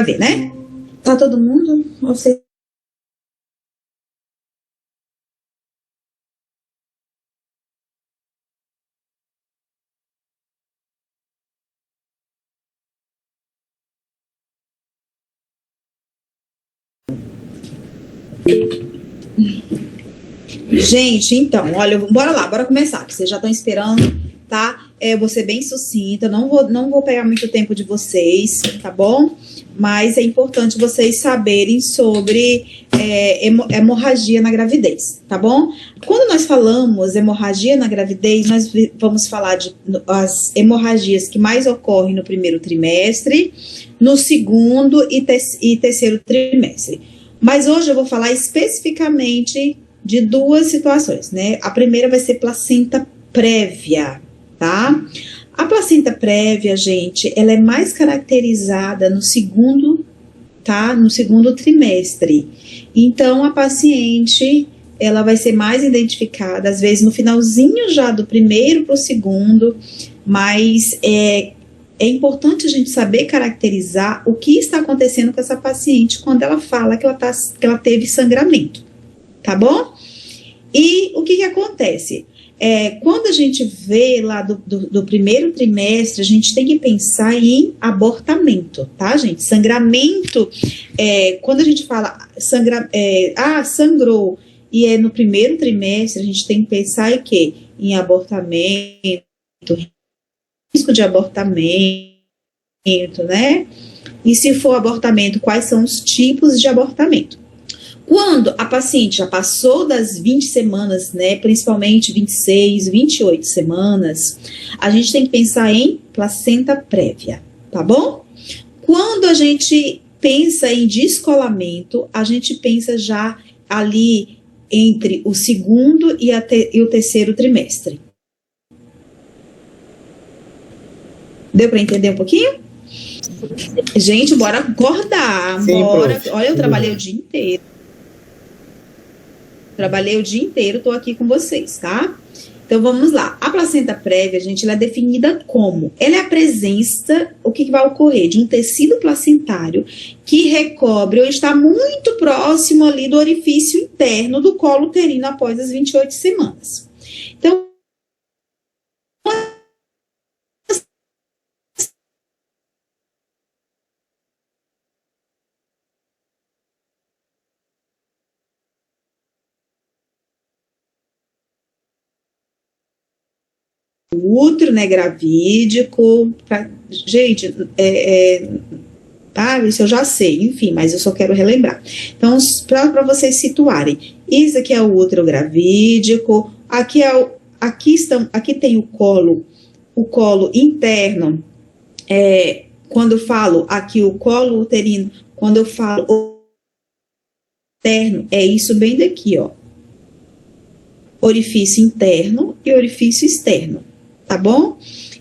ver, né? Tá todo mundo? Você... Gente, então, olha, bora lá, bora começar, que vocês já estão esperando, tá? Eu vou ser bem sucinta, não vou pegar muito tempo de vocês, tá bom? Mas é importante vocês saberem sobre hemorragia na gravidez, tá bom? Quando nós falamos hemorragia na gravidez, nós vamos falar de as hemorragias que mais ocorrem no primeiro trimestre, no segundo e terceiro trimestre. Mas hoje eu vou falar especificamente de duas situações, né? A primeira vai ser placenta prévia, tá? A placenta prévia, gente, ela é mais caracterizada no segundo, tá? No segundo trimestre. Então, a paciente, ela vai ser mais identificada, às vezes, no finalzinho já do primeiro para o segundo, mas é importante a gente saber caracterizar o que está acontecendo com essa paciente quando ela fala que ela teve sangramento, tá bom? E o que acontece? Quando a gente vê lá do primeiro trimestre, a gente tem que pensar em abortamento, tá, gente? Sangramento, quando a gente fala sangrou, e é no primeiro trimestre, a gente tem que pensar em quê? Em abortamento, risco de abortamento, né? E se for abortamento, quais são os tipos de abortamento? Quando a paciente já passou das 20 semanas, né, principalmente 26, 28 semanas, a gente tem que pensar em placenta prévia, tá bom? Quando a gente pensa em descolamento, a gente pensa já ali entre o segundo e o terceiro trimestre. Deu para entender um pouquinho? Gente, bora acordar. Sim, bora. prof. Olha, eu trabalhei o dia inteiro. Tô aqui com vocês, tá? Então, vamos lá. A placenta prévia, gente, ela é definida como? Ela é a presença, o que vai ocorrer? De um tecido placentário que recobre ou está muito próximo ali do orifício interno do colo uterino após as 28 semanas. Então, o útero, né, gravídico, gente, tá, isso eu já sei, enfim, mas eu só quero relembrar. Então, para vocês situarem, isso aqui é o útero gravídico, aqui tem o colo interno, quando eu falo aqui o colo uterino, quando eu falo interno, é isso bem daqui, ó, orifício interno e orifício externo. Tá bom?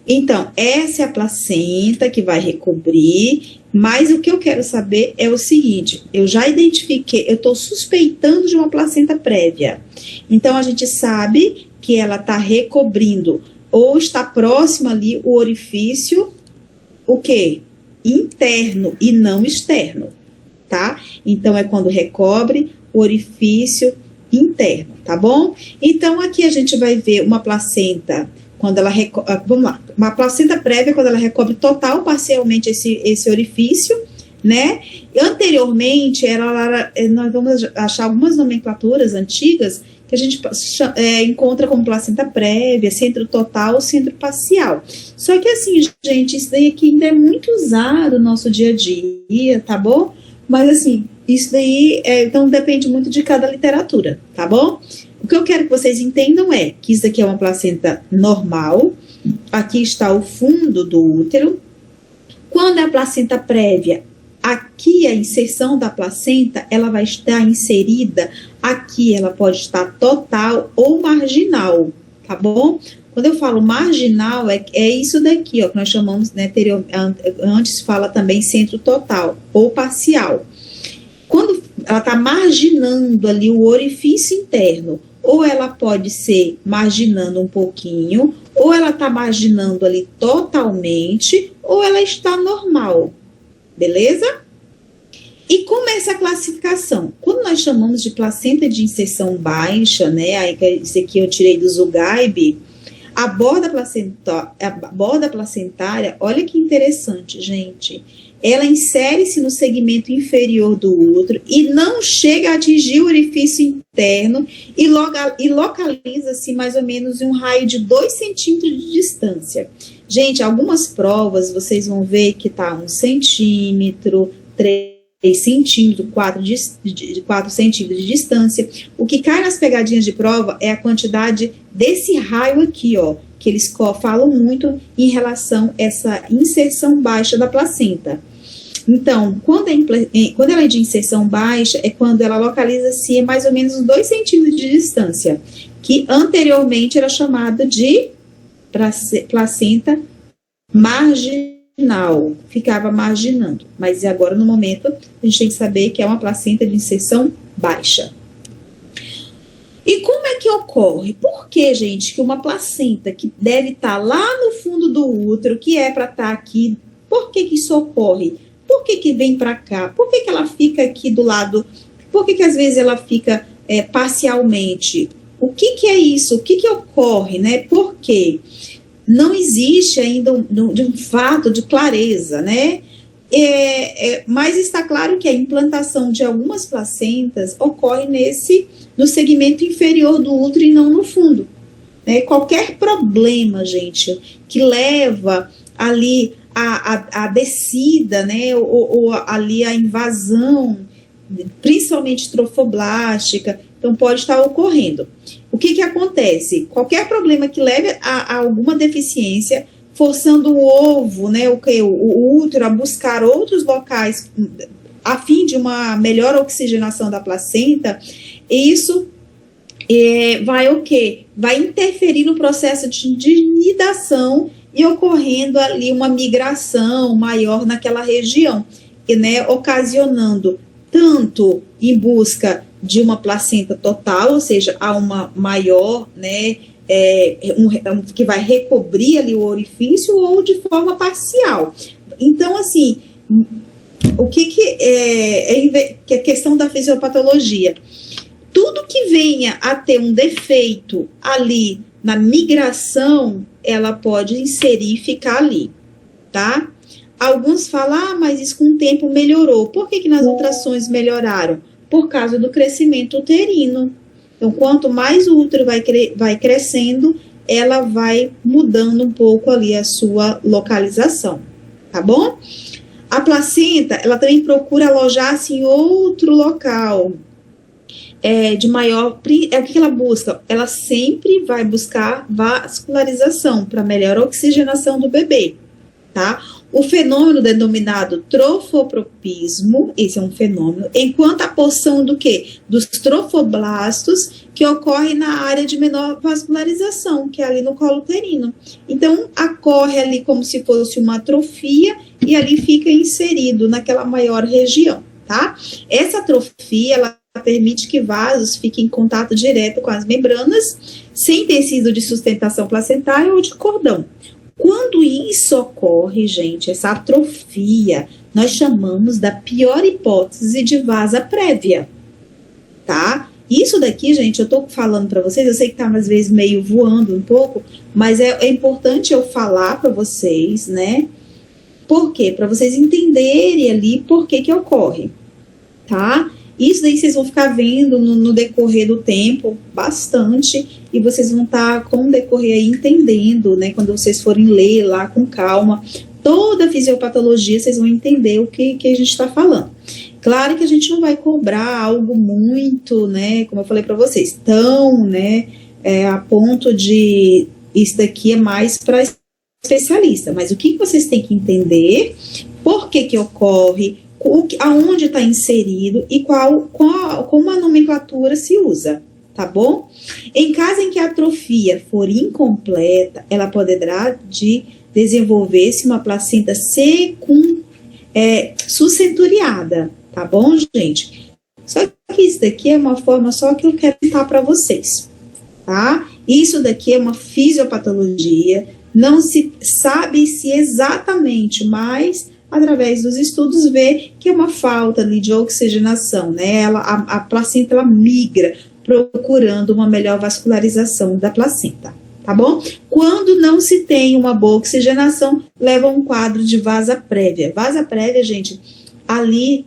Então, essa é a placenta que vai recobrir, mas o que eu quero saber é o seguinte, eu já identifiquei, eu estou suspeitando de uma placenta prévia, então a gente sabe que ela está recobrindo, ou está próximo ali o orifício, o quê? Interno e não externo, tá? Então, é quando recobre o orifício interno, tá bom? Então, aqui a gente vai ver uma placenta, quando ela vamos lá, uma placenta prévia, quando ela recobre total ou parcialmente esse orifício, né? E anteriormente, nós vamos achar algumas nomenclaturas antigas que a gente encontra como placenta prévia, centro total ou centro parcial. Só que assim, gente, isso daí aqui ainda é muito usado no nosso dia a dia, tá bom? Mas assim, isso daí, então depende muito de cada literatura, tá bom? O que eu quero que vocês entendam é que isso aqui é uma placenta normal, aqui está o fundo do útero. Quando é a placenta prévia, aqui a inserção da placenta, ela vai estar inserida, aqui ela pode estar total ou marginal, tá bom? Quando eu falo marginal, é isso daqui, ó, que nós chamamos, né, antes fala também centro total ou parcial. Quando ela está marginando ali o orifício interno, ou ela pode ser marginando um pouquinho, ou ela está marginando ali totalmente, ou ela está normal, beleza? E como é essa classificação? Quando nós chamamos de placenta de inserção baixa, né, aí, isso aqui eu tirei do Zugaib, a borda placentária, olha que interessante, gente, ela insere-se no segmento inferior do útero e não chega a atingir o orifício interno e localiza-se mais ou menos em um raio de 2 centímetros de distância. Gente, algumas provas vocês vão ver que está 1 centímetro, 3 centímetros, 4 centímetros de distância. O que cai nas pegadinhas de prova é a quantidade desse raio aqui, ó, que eles falam muito em relação a essa inserção baixa da placenta. Então, quando ela é de inserção baixa, é quando ela localiza-se a mais ou menos 2 centímetros de distância, que anteriormente era chamada de placenta marginal, ficava marginando, mas agora no momento a gente tem que saber que é uma placenta de inserção baixa. E como é que ocorre? Por que, gente, que uma placenta que deve estar lá no fundo do útero, que é para estar aqui, por que isso ocorre? Por que vem para cá? Por que ela fica aqui do lado? Por que às vezes ela fica parcialmente? O que é isso? O que ocorre, né? Por quê? Não existe ainda um fato de clareza, né? Mas está claro que a implantação de algumas placentas ocorre no segmento inferior do útero e não no fundo. Né? Qualquer problema, gente, que leva ali a descida, né? Ou ali a invasão, principalmente trofoblástica, então pode estar ocorrendo. O que acontece? Qualquer problema que leve a alguma deficiência, forçando o ovo, né, o útero a buscar outros locais a fim de uma melhor oxigenação da placenta, isso vai o quê? Vai interferir no processo de nidação e ocorrendo ali uma migração maior naquela região, né, ocasionando tanto em busca de uma placenta total, ou seja, há uma maior, né, que vai recobrir ali o orifício, ou de forma parcial. Então, assim, o que é a questão da fisiopatologia? Tudo que venha a ter um defeito ali na migração, ela pode inserir e ficar ali, tá? Alguns falam, mas isso com o tempo melhorou. Por que nas ultrassons melhoraram? Por causa do crescimento uterino. Então, quanto mais o útero vai crescendo, ela vai mudando um pouco ali a sua localização, tá bom? A placenta, ela também procura alojar-se em outro local, de maior... O que ela busca? Ela sempre vai buscar vascularização para melhor oxigenação do bebê, tá? O fenômeno denominado trofopropismo, esse é um fenômeno, enquanto a porção do quê? Dos trofoblastos, que ocorre na área de menor vascularização, que é ali no colo uterino. Então, ocorre ali como se fosse uma atrofia e ali fica inserido naquela maior região, tá? Essa atrofia, ela permite que vasos fiquem em contato direto com as membranas, sem tecido de sustentação placentária ou de cordão. Quando isso ocorre, gente, essa atrofia, nós chamamos da pior hipótese de vasa prévia, tá? Isso daqui, gente, eu tô falando para vocês, eu sei que tá às vezes meio voando um pouco, mas é importante eu falar para vocês, né? Por quê? Para vocês entenderem ali por que ocorre, tá? Isso daí vocês vão ficar vendo no decorrer do tempo bastante, e vocês vão estar com o decorrer aí entendendo, né? Quando vocês forem ler lá com calma, toda a fisiopatologia, vocês vão entender o que a gente está falando. Claro que a gente não vai cobrar algo muito, né? Como eu falei para vocês, tão, né? A ponto de isso daqui é mais para especialista. Mas o que vocês têm que entender, por que ocorre, aonde está inserido e como a nomenclatura se usa, tá bom? Em caso em que a atrofia for incompleta, ela poderá desenvolver-se uma placenta sucenturiada, tá bom, gente? Só que isso daqui é uma forma só que eu quero contar para vocês, tá? Isso daqui é uma fisiopatologia, não se sabe se exatamente, mas através dos estudos, vê que é uma falta ali de oxigenação, né? A placenta ela migra procurando uma melhor vascularização da placenta, tá bom? Quando não se tem uma boa oxigenação, leva a um quadro de vasa prévia. Vasa prévia, gente, ali,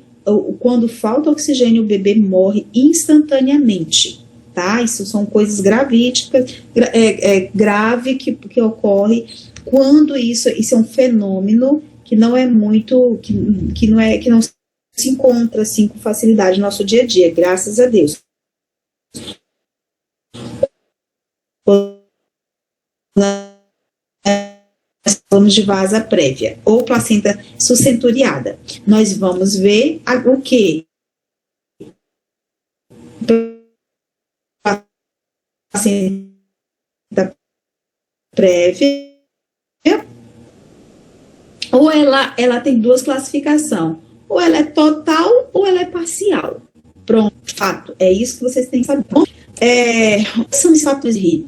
quando falta oxigênio, o bebê morre instantaneamente, tá? Isso são coisas gravídicas, grave que ocorre quando isso é um fenômeno que não é muito, que não se encontra assim com facilidade no nosso dia a dia, graças a Deus. Nós falamos de vasa prévia ou placenta sucenturiada. Nós vamos ver o que? Placenta prévia, ou ela tem duas classificações, ou ela é total ou ela é parcial. Pronto, fato, é isso que vocês têm que saber. Quais são os fatores de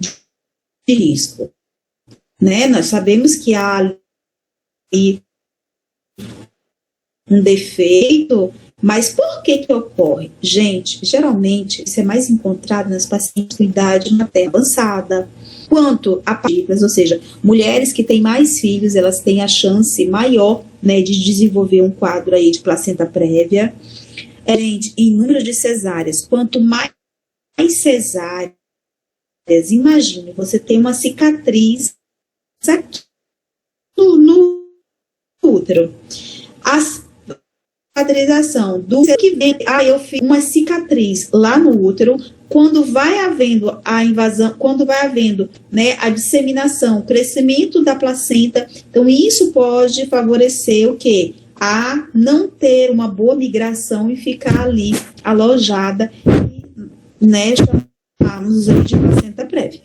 risco? Né? Nós sabemos que há ali um defeito, mas por que ocorre? Gente, geralmente isso é mais encontrado nas pacientes com idade materna avançada, quanto a partículas, ou seja, mulheres que têm mais filhos, elas têm a chance maior, né, de desenvolver um quadro aí de placenta prévia. Gente, em número de cesáreas, quanto mais cesáreas, imagine, você tem uma cicatriz aqui no útero. A cicatrização do que vem, eu fiz uma cicatriz lá no útero, quando vai havendo a invasão, quando vai havendo, né, a disseminação, o crescimento da placenta, então isso pode favorecer o quê? A não ter uma boa migração e ficar ali alojada, né, chamamos de placenta prévia,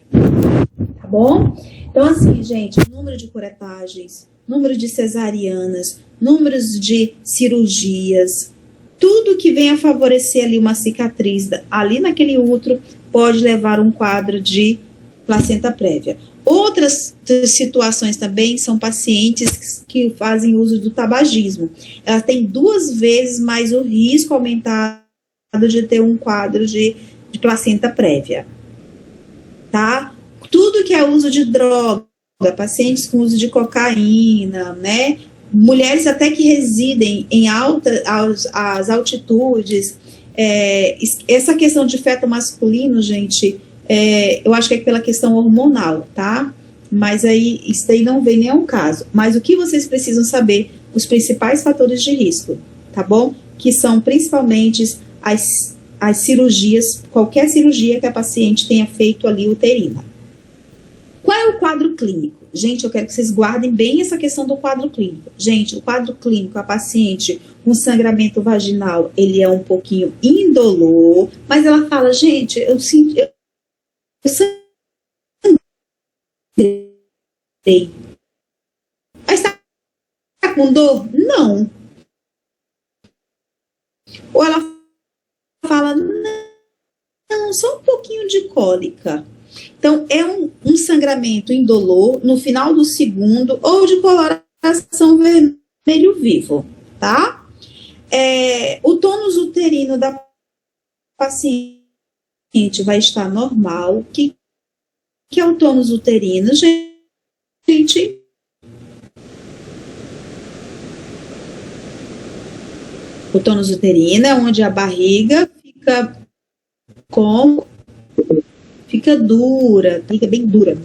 tá bom? Então assim, gente, número de curetagens, número de cesarianas, números de cirurgias, tudo que venha favorecer ali uma cicatriz ali naquele útero pode levar a um quadro de placenta prévia. Outras situações também são pacientes que fazem uso do tabagismo. Ela tem 2 vezes mais o risco aumentado de ter um quadro de placenta prévia, tá? Tudo que é uso de droga, pacientes com uso de cocaína, né? Mulheres até que residem em as altitudes, essa questão de feto masculino, gente, eu acho que é pela questão hormonal, tá? Mas aí, isso aí não vem nem ao caso. Mas o que vocês precisam saber, os principais fatores de risco, tá bom? Que são principalmente as cirurgias, qualquer cirurgia que a paciente tenha feito ali uterina. Qual é o quadro clínico? Gente, eu quero que vocês guardem bem essa questão do quadro clínico. Gente, o quadro clínico, a paciente com sangramento vaginal, ele é um pouquinho indolor, mas ela fala, gente, eu sangrei. Mas tá com dor? Não. Ou ela fala, não, só um pouquinho de cólica. Então, é um sangramento indolor no final do segundo ou de coloração vermelho vivo, tá? O tônus uterino da paciente vai estar normal. O que é o tônus uterino, gente? O tônus uterino é onde a barriga fica dura, fica bem dura,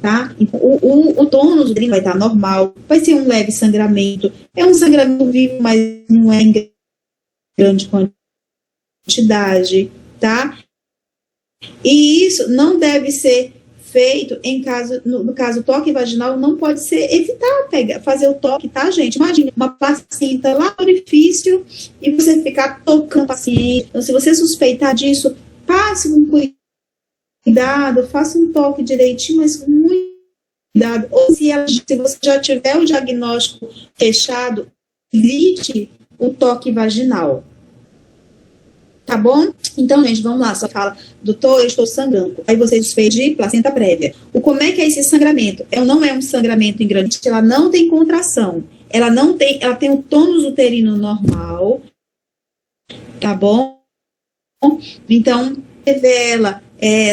tá? Então, o tônus uterino vai estar normal, vai ser um leve sangramento, é um sangramento vivo, mas não é em grande quantidade, tá? E isso não deve ser feito no caso toque vaginal, não pode ser evitar fazer o toque, tá, gente? Imagina uma placenta lá no orifício e você ficar tocando o paciente. Então, se você suspeitar disso, passe com cuidado, faça um toque direitinho, mas com muito cuidado. Ou se você já tiver o diagnóstico fechado, evite o toque vaginal. Tá bom? Então, gente, vamos lá. Só fala, doutor, eu estou sangrando. Aí você suspeita de placenta prévia. Como é que é esse sangramento? Não é um sangramento em grande, ela não tem contração. ela não tem, ela tem um tônus uterino normal, tá bom? Então, revela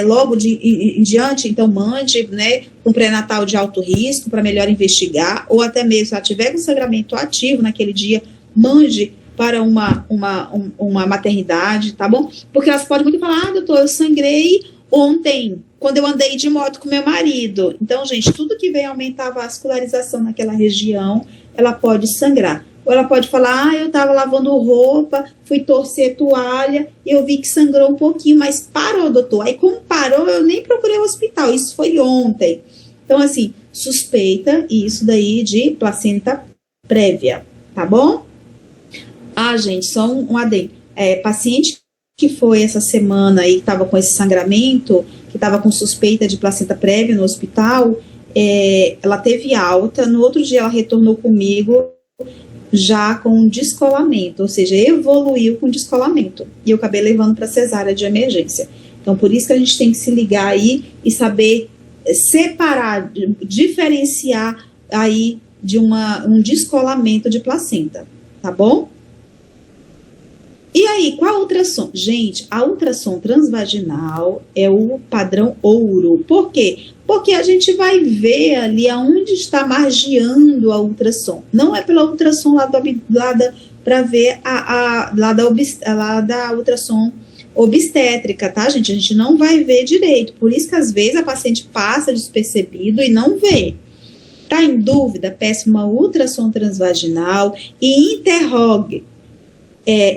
logo em diante, então mande, né, um pré-natal de alto risco para melhor investigar, ou até mesmo, se ela tiver com sangramento ativo naquele dia, mande para uma maternidade, tá bom? Porque elas podem muito falar, doutor, eu sangrei ontem, quando eu andei de moto com meu marido. Então, gente, tudo que vem aumentar a vascularização naquela região, ela pode sangrar. Ou ela pode falar, eu estava lavando roupa, fui torcer toalha, e eu vi que sangrou um pouquinho, mas parou, doutor. Aí, como parou, eu nem procurei o hospital, isso foi ontem. Então, assim, suspeita isso daí de placenta prévia, tá bom? Gente, só um adendo. Paciente que foi essa semana aí, que estava com esse sangramento, que estava com suspeita de placenta prévia no hospital, ela teve alta, no outro dia ela retornou comigo já com descolamento, ou seja, evoluiu com descolamento, e eu acabei levando para cesárea de emergência. Então, por isso que a gente tem que se ligar aí e saber separar, diferenciar aí de um descolamento de placenta, tá bom? E aí, qual a ultrassom? Gente, a ultrassom transvaginal é o padrão ouro. Por quê? Porque a gente vai ver ali aonde está margeando a ultrassom. Não é pela ultrassom para ver lá da ultrassom obstétrica, tá, gente? A gente não vai ver direito. Por isso que às vezes a paciente passa despercebido e não vê. Tá em dúvida? Peça uma ultrassom transvaginal e interrogue.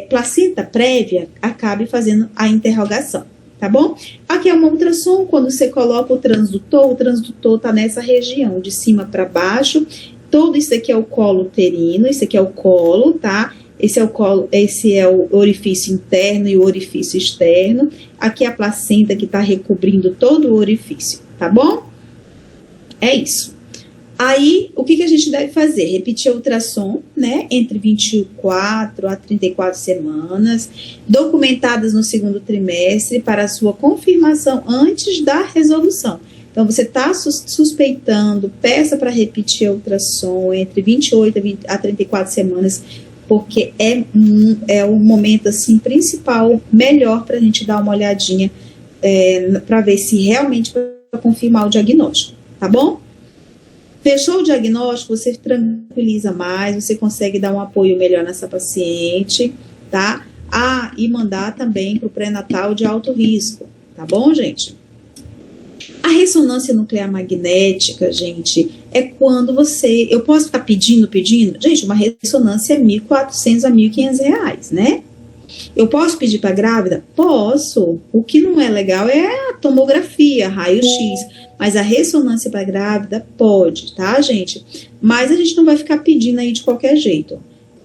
Placenta prévia, acabe fazendo a interrogação, tá bom? Aqui é uma ultrassom, quando você coloca o transdutor tá nessa região, de cima para baixo, todo isso aqui é o colo uterino, isso aqui é o colo, tá? Esse é o colo, esse é o orifício interno e o orifício externo, aqui é a placenta que tá recobrindo todo o orifício, tá bom? É isso. Aí, o que a gente deve fazer? Repetir a ultrassom, né, entre 24 a 34 semanas, documentadas no segundo trimestre para a sua confirmação antes da resolução. Então, você está suspeitando, peça para repetir a ultrassom entre 28 a 34 semanas, porque é o momento, assim, principal, melhor para a gente dar uma olhadinha, para ver se realmente vai confirmar o diagnóstico, tá bom? Fechou o diagnóstico, você tranquiliza mais, você consegue dar um apoio melhor nessa paciente, tá? E mandar também para o pré-natal de alto risco, tá bom, gente? A ressonância nuclear magnética, gente, é quando eu posso ficar pedindo? Gente, uma ressonância é R$1.400 a R$1.500, né? Eu posso pedir para grávida? Posso. O que não é legal é a tomografia, raio-x, mas a ressonância para grávida pode, tá, gente? Mas a gente não vai ficar pedindo aí de qualquer jeito.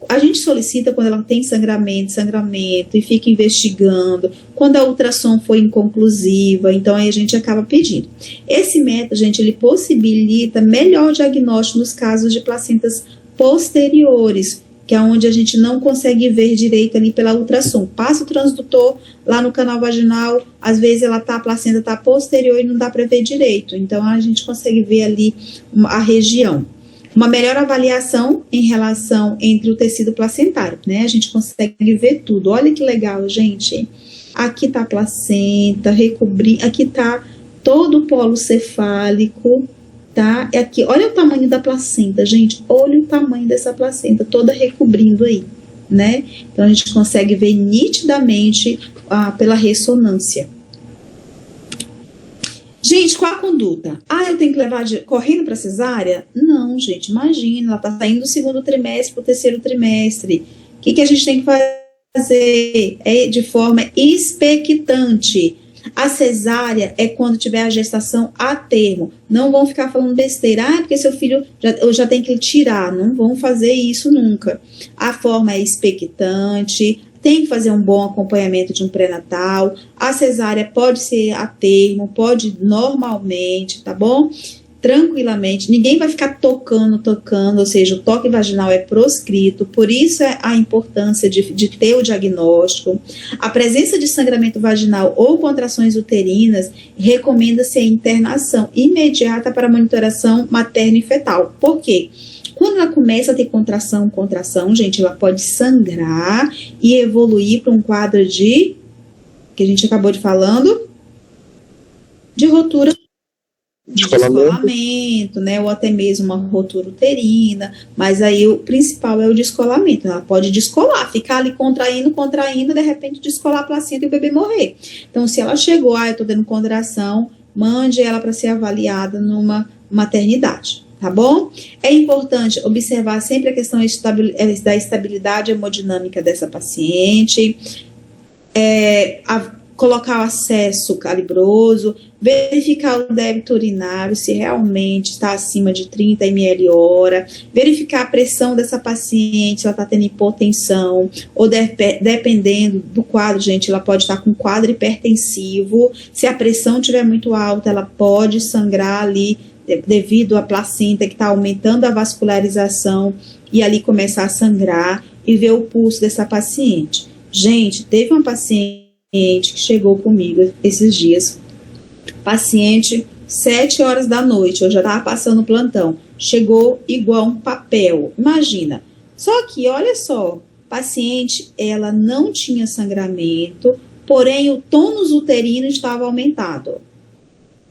A gente solicita quando ela tem sangramento, e fica investigando, quando a ultrassom foi inconclusiva, então aí a gente acaba pedindo. Esse método, gente, ele possibilita melhor diagnóstico nos casos de placentas posteriores, que é onde a gente não consegue ver direito ali pela ultrassom. Passa o transdutor lá no canal vaginal, às vezes a placenta está posterior e não dá para ver direito. Então, a gente consegue ver ali a região. Uma melhor avaliação em relação entre o tecido placentário, né? A gente consegue ver tudo. Olha que legal, gente. Aqui está a placenta, aqui está todo o polo cefálico, tá? Aqui, olha o tamanho da placenta, gente, olha o tamanho dessa placenta, toda recobrindo aí, né? Então, a gente consegue ver nitidamente pela ressonância. Gente, qual a conduta? Eu tenho que levar correndo para cesárea? Não, gente, imagina, ela tá saindo do segundo trimestre para o terceiro trimestre. O que a gente tem que fazer? De forma expectante. A cesárea é quando tiver a gestação a termo. Não vão ficar falando besteira. Porque seu filho eu já tem que tirar. Não vão fazer isso nunca. A forma é expectante. Tem que fazer um bom acompanhamento de um pré-natal. A cesárea pode ser a termo, pode normalmente, tá bom? Tranquilamente, ninguém vai ficar tocando, ou seja, o toque vaginal é proscrito, por isso é a importância de ter o diagnóstico. A presença de sangramento vaginal ou contrações uterinas, recomenda-se a internação imediata para monitoração materno e fetal. Por quê? Quando ela começa a ter contração, gente, ela pode sangrar e evoluir para um quadro que a gente acabou de falando, de rotura, de descolamento, né, ou até mesmo uma rotura uterina, mas aí o principal é o descolamento. Ela pode descolar, ficar ali contraindo, de repente descolar a placenta e o bebê morrer. Então, se ela chegou, eu tô dando contração, mande ela para ser avaliada numa maternidade, tá bom? É importante observar sempre a questão da estabilidade hemodinâmica dessa paciente, colocar o acesso calibroso, verificar o débito urinário, se realmente está acima de 30 ml hora, verificar a pressão dessa paciente, se ela está tendo hipotensão, ou dependendo do quadro, gente, ela pode estar com quadro hipertensivo, se a pressão estiver muito alta, ela pode sangrar ali, devido à placenta que está aumentando a vascularização, e ali começar a sangrar, e ver o pulso dessa paciente. Gente, teve uma paciente que chegou comigo esses dias, paciente 7 horas da noite, eu já estava passando o plantão, chegou igual um papel, imagina. Só que, olha só, paciente, ela não tinha sangramento, porém o tônus uterino estava aumentado.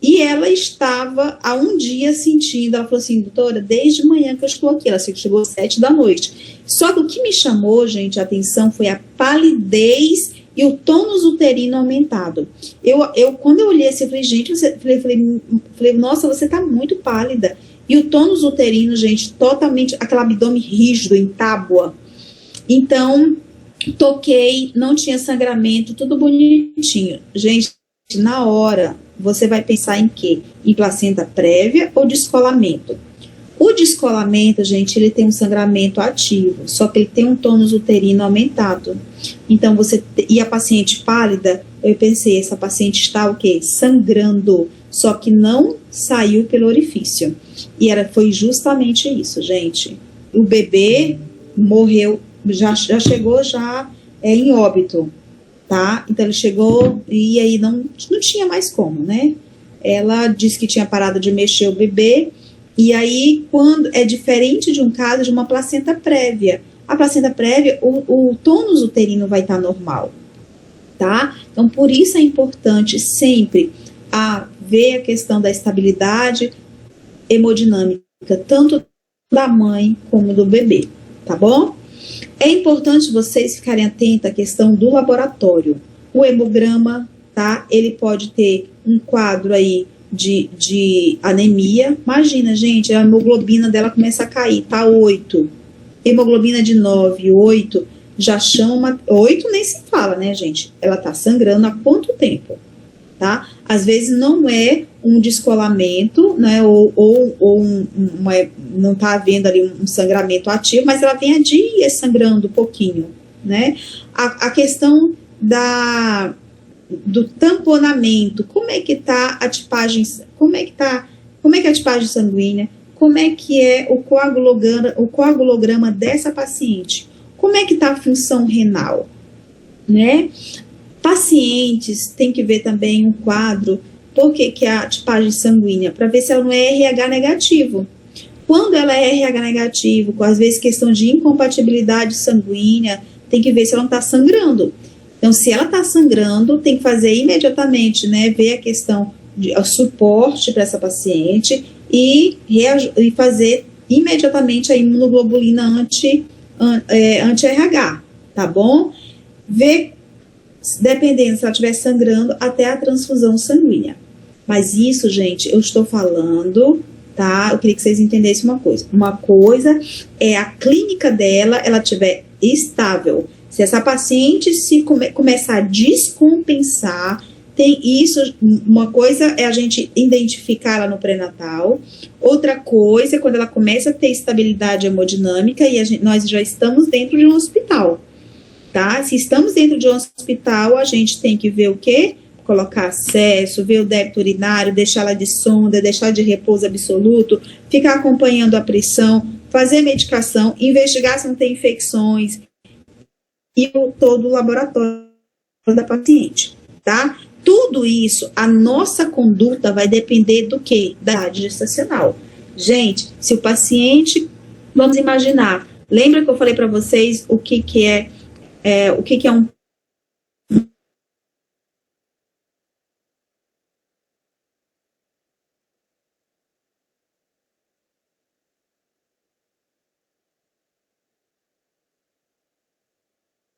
E ela estava há um dia sentindo, ela falou assim, doutora, desde manhã que eu estou aqui, ela chegou às 7 da noite. Só que o que me chamou, gente, a atenção foi a palidez e o tônus uterino aumentado. Quando eu olhei assim, eu falei, gente, falei, nossa, você está muito pálida. E o tônus uterino, gente, totalmente, aquele abdômen rígido, em tábua. Então, toquei, não tinha sangramento, tudo bonitinho. Gente, na hora, você vai pensar em quê? Em placenta prévia ou descolamento? O descolamento, gente, ele tem um sangramento ativo, só que ele tem um tônus uterino aumentado. Então, e a paciente pálida, eu pensei, essa paciente está o quê? Sangrando, só que não saiu pelo orifício. E foi justamente isso, gente. O bebê morreu, já chegou em óbito, tá? Então, ele chegou e aí não tinha mais como, né? Ela disse que tinha parado de mexer o bebê. E aí, quando é diferente de um caso de uma placenta prévia. A placenta prévia, o tônus uterino vai estar normal, tá? Então, por isso é importante sempre ver a questão da estabilidade hemodinâmica, tanto da mãe como do bebê, tá bom? É importante vocês ficarem atentos à questão do laboratório. O hemograma, tá? Ele pode ter um quadro aí de anemia. Imagina, gente, a hemoglobina dela começa a cair, tá 8. Hemoglobina de 9, 8, já chama, 8 nem se fala, né, gente? Ela tá sangrando há quanto tempo, tá? Às vezes não é um descolamento, né, não tá havendo ali um sangramento ativo, mas ela vem há dias sangrando um pouquinho, né? A questão do tamponamento, como é que tá a tipagem, como é que é a tipagem sanguínea, como é que é o coagulograma dessa paciente, como é que tá a função renal, né? Pacientes têm que ver também um quadro, por que é a tipagem sanguínea, para ver se ela não é RH negativo. Quando ela é RH negativo, com às vezes questão de incompatibilidade sanguínea, tem que ver se ela não está sangrando. Então, se ela está sangrando, tem que fazer imediatamente, né, ver a questão de suporte para essa paciente e fazer imediatamente a imunoglobulina anti-RH, tá bom? Ver, dependendo se ela estiver sangrando, até a transfusão sanguínea. Mas isso, gente, eu estou falando, tá? Eu queria que vocês entendessem uma coisa. Uma coisa é a clínica dela, ela estiver estável. Se essa paciente começar a descompensar, tem isso, uma coisa é a gente identificar ela no pré-natal, outra coisa é quando ela começa a ter estabilidade hemodinâmica e nós já estamos dentro de um hospital, tá? Se estamos dentro de um hospital, a gente tem que ver o quê? Colocar acesso, ver o débito urinário, deixar ela de sonda, deixar de repouso absoluto, ficar acompanhando a pressão, fazer medicação, investigar se não tem infecções e todo o laboratório da paciente, tá? Tudo isso, a nossa conduta vai depender do quê? Da idade gestacional. Gente, se o paciente Vamos imaginar. Lembra que eu falei para vocês o que é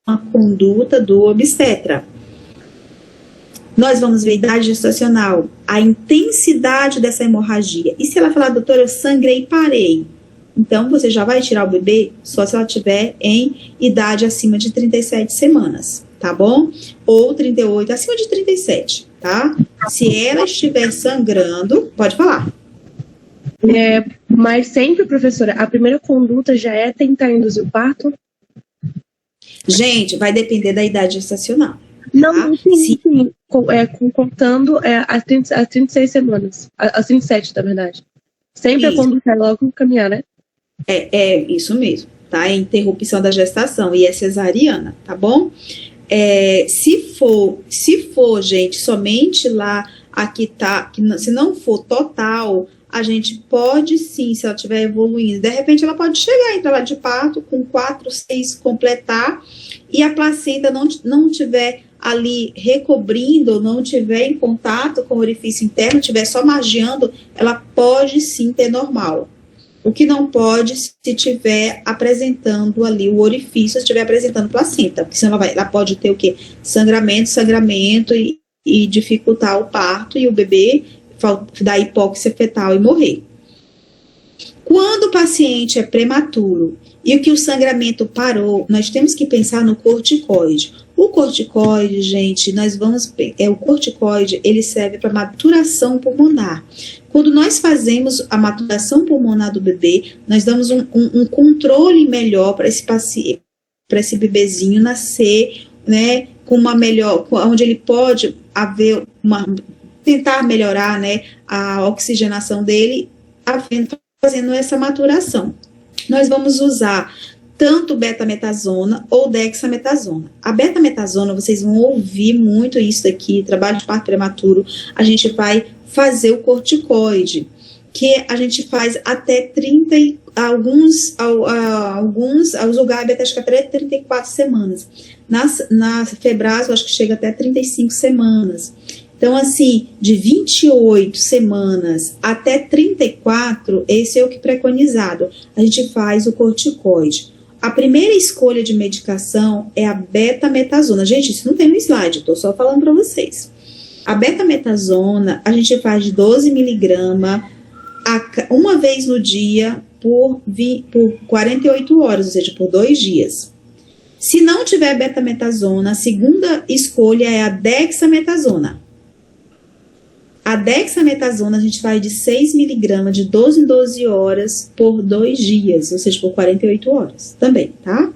uma conduta do obstetra. Nós vamos ver a idade gestacional, a intensidade dessa hemorragia. E se ela falar, doutora, eu sangrei e parei? Então, você já vai tirar o bebê só se ela tiver em idade acima de 37 semanas, tá bom? Ou 38, acima de 37, tá? Se ela estiver sangrando, pode falar. Mas sempre, professora, a primeira conduta já é tentar induzir o parto? Gente, vai depender da idade gestacional. Não, tá? Sim. Contando as 36 semanas. As 37, na verdade. Sempre a conduta é logo caminhar, né? É isso mesmo, tá? É interrupção da gestação e é cesariana, tá bom? Se for, gente, somente lá, aqui tá, se não for total, a gente pode sim, se ela estiver evoluindo, de repente ela pode chegar em trabalho de parto com 4, 6, completar, e a placenta não tiver ali recobrindo, não tiver em contato com o orifício interno, tiver só margeando, ela pode sim ter normal. O que não pode, se estiver apresentando ali o orifício, se estiver apresentando placenta, porque senão ela pode ter o quê? Sangramento e dificultar o parto e o bebê da hipóxia fetal e morrer. Quando o paciente é prematuro e o sangramento parou, nós temos que pensar no corticoide. O corticoide, gente, o corticoide, ele serve para maturação pulmonar. Quando nós fazemos a maturação pulmonar do bebê, nós damos um controle melhor para esse paciente, para esse bebezinho nascer, né, com uma melhor, onde ele pode tentar melhorar, né, a oxigenação dele, fazendo essa maturação. Nós vamos usar tanto betametasona ou dexametasona. A betametasona, vocês vão ouvir muito isso aqui, trabalho de parto prematuro, a gente vai fazer o corticoide, que a gente faz até 30, alguns lugares acho que até 34 semanas. Na Febraso, acho que chega até 35 semanas. Então, assim, de 28 semanas até 34, esse é o que é preconizado. A gente faz o corticoide. A primeira escolha de medicação é a betametasona. Gente, isso não tem no slide, estou só falando para vocês. A betametasona, a gente faz 12 miligramas uma vez no dia por 48 horas, ou seja, por 2 dias. Se não tiver betametasona, a segunda escolha é a dexametasona. A dexametasona a gente faz de 6 miligramas de 12 em 12 horas por 2 dias, ou seja, por 48 horas também, tá?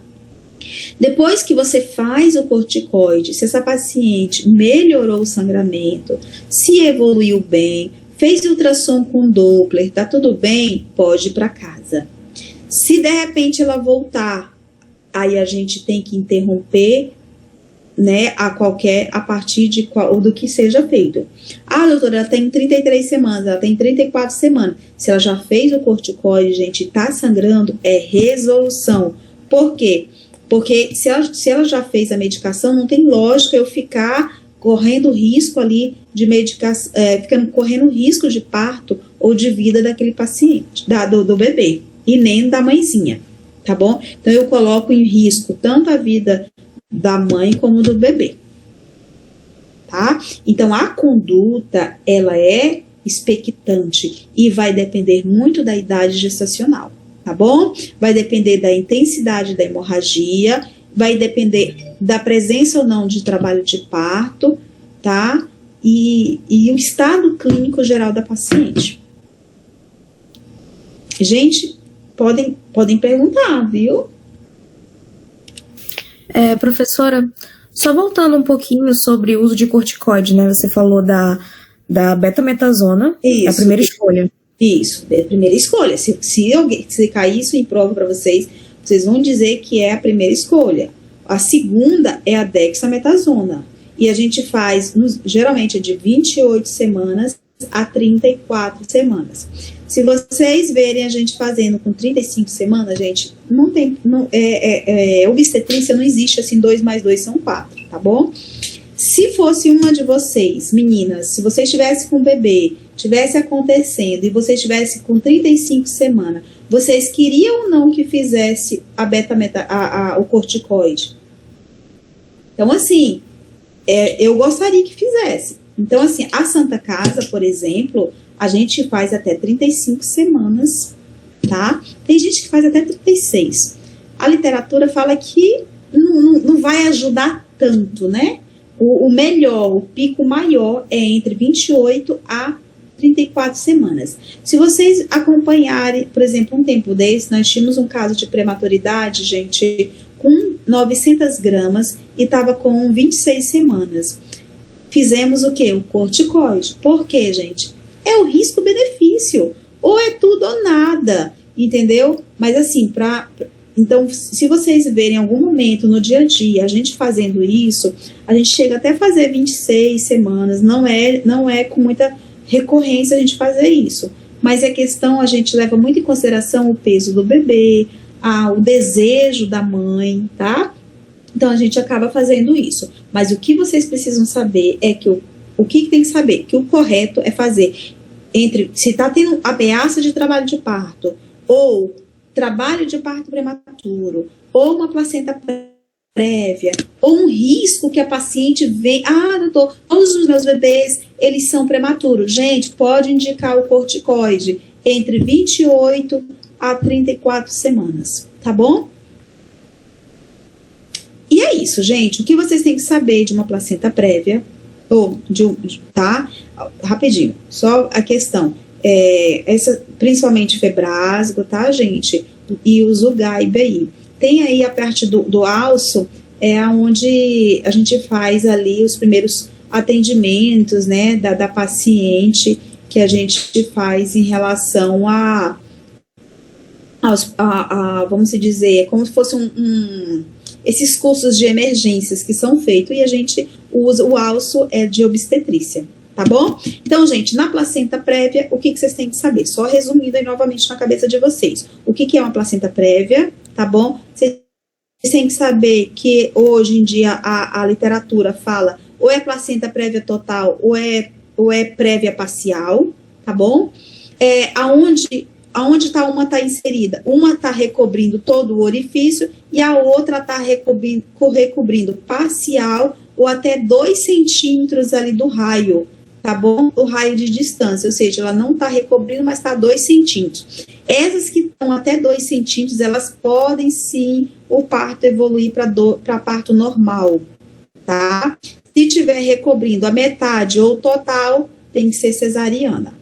Depois que você faz o corticoide, se essa paciente melhorou o sangramento, se evoluiu bem, fez ultrassom com Doppler, tá tudo bem, pode ir para casa. Se de repente ela voltar, aí a gente tem que interromper, né, a partir do que seja feito. Ah, doutora, ela tem 33 semanas, ela tem 34 semanas. Se ela já fez o corticoide, gente, tá sangrando, é resolução. Por quê? Porque se ela já fez a medicação, não tem lógica eu ficar correndo risco ali de medicação, correndo risco de parto ou de vida daquele paciente, do bebê, e nem da mãezinha, tá bom? Então, eu coloco em risco tanto a vida da mãe como do bebê, tá? Então, a conduta, ela é expectante e vai depender muito da idade gestacional, tá bom? Vai depender da intensidade da hemorragia, vai depender da presença ou não de trabalho de parto, tá? E o estado clínico geral da paciente. Gente, podem perguntar, viu? Professora, só voltando um pouquinho sobre o uso de corticoide, né? Você falou da betametasona, isso, a primeira escolha. Isso, é a primeira escolha. Se cair isso em prova para vocês, vocês vão dizer que é a primeira escolha. A segunda é a dexametasona. E a gente faz, geralmente, de 28 semanas a 34 semanas. Se vocês verem a gente fazendo com 35 semanas, gente, não tem, obstetrícia não existe assim, 2 mais 2 são 4, tá bom? Se fosse uma de vocês, meninas, se vocês estivessem com um bebê, tivesse acontecendo e vocês estivessem com 35 semanas, vocês queriam ou não que fizesse o corticoide? Então, assim, eu gostaria que fizesse. Então, assim, a Santa Casa, por exemplo, a gente faz até 35 semanas, tá? Tem gente que faz até 36. A literatura fala que não vai ajudar tanto, né? O melhor, o pico maior é entre 28 a 34 semanas. Se vocês acompanharem, por exemplo, um tempo desse, nós tínhamos um caso de prematuridade, gente, com 900 gramas e estava com 26 semanas. Fizemos o quê? O corticoide. Por quê, gente? É o risco-benefício. Ou é tudo ou nada, entendeu? Mas assim, então, se vocês verem em algum momento no dia a dia a gente fazendo isso, a gente chega até a fazer 26 semanas, não é com muita recorrência a gente fazer isso. Mas a questão, a gente leva muito em consideração o peso do bebê, o desejo da mãe, tá? Então, a gente acaba fazendo isso. Mas o que vocês precisam saber é que o que tem que saber? Que o correto é fazer se está tendo ameaça de trabalho de parto, ou trabalho de parto prematuro, ou uma placenta prévia, ou um risco que a paciente vem, doutor, todos os meus bebês, eles são prematuros. Gente, pode indicar o corticoide entre 28 a 34 semanas, tá bom? E é isso, gente. O que vocês têm que saber de uma placenta prévia, tá? Rapidinho, só a questão. Principalmente Febrasgo, tá, gente? E o Zugai e BI. Tem aí a parte do alço, onde a gente faz ali os primeiros atendimentos, né, da paciente, que a gente faz em relação vamos dizer, como se fosse esses cursos de emergências que são feitos, e a gente usa o alço de obstetrícia, tá bom? Então, gente, na placenta prévia, o que vocês têm que saber? Só resumindo aí novamente na cabeça de vocês. O que é uma placenta prévia, tá bom? Vocês têm que saber que hoje em dia a literatura fala ou é placenta prévia total ou é prévia parcial, tá bom? Aonde uma está inserida? Uma está recobrindo todo o orifício e a outra está recobrindo parcial ou até 2 centímetros ali do raio, tá bom? O raio de distância, ou seja, ela não está recobrindo, mas está a 2 centímetros. Essas que estão até 2 centímetros, elas podem sim o parto evoluir para parto normal, tá? Se tiver recobrindo a metade ou total, tem que ser cesariana.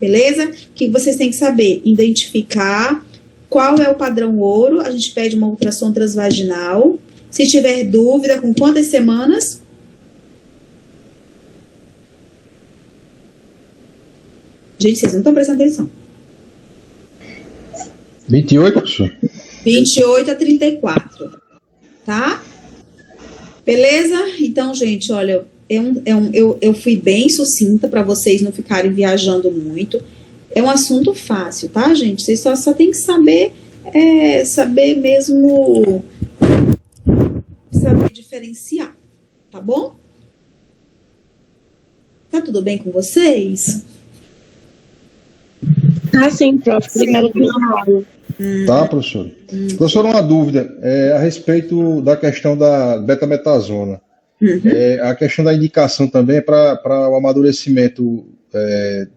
Beleza? O que vocês têm que saber? Identificar qual é o padrão ouro. A gente pede uma ultrassom transvaginal. Se tiver dúvida, com quantas semanas? Gente, vocês não estão prestando atenção. 28, professor? 28 a 34. Tá? Beleza? Então, gente, olha, eu fui bem sucinta para vocês não ficarem viajando muito. É um assunto fácil, tá, gente? Vocês só tem que saber mesmo, saber diferenciar, tá bom? Tá tudo bem com vocês? Sim, prof. Obrigada pela aula. Tá, professor. Professor, uma dúvida a respeito da questão da betametasona. A questão da indicação também é para o amadurecimento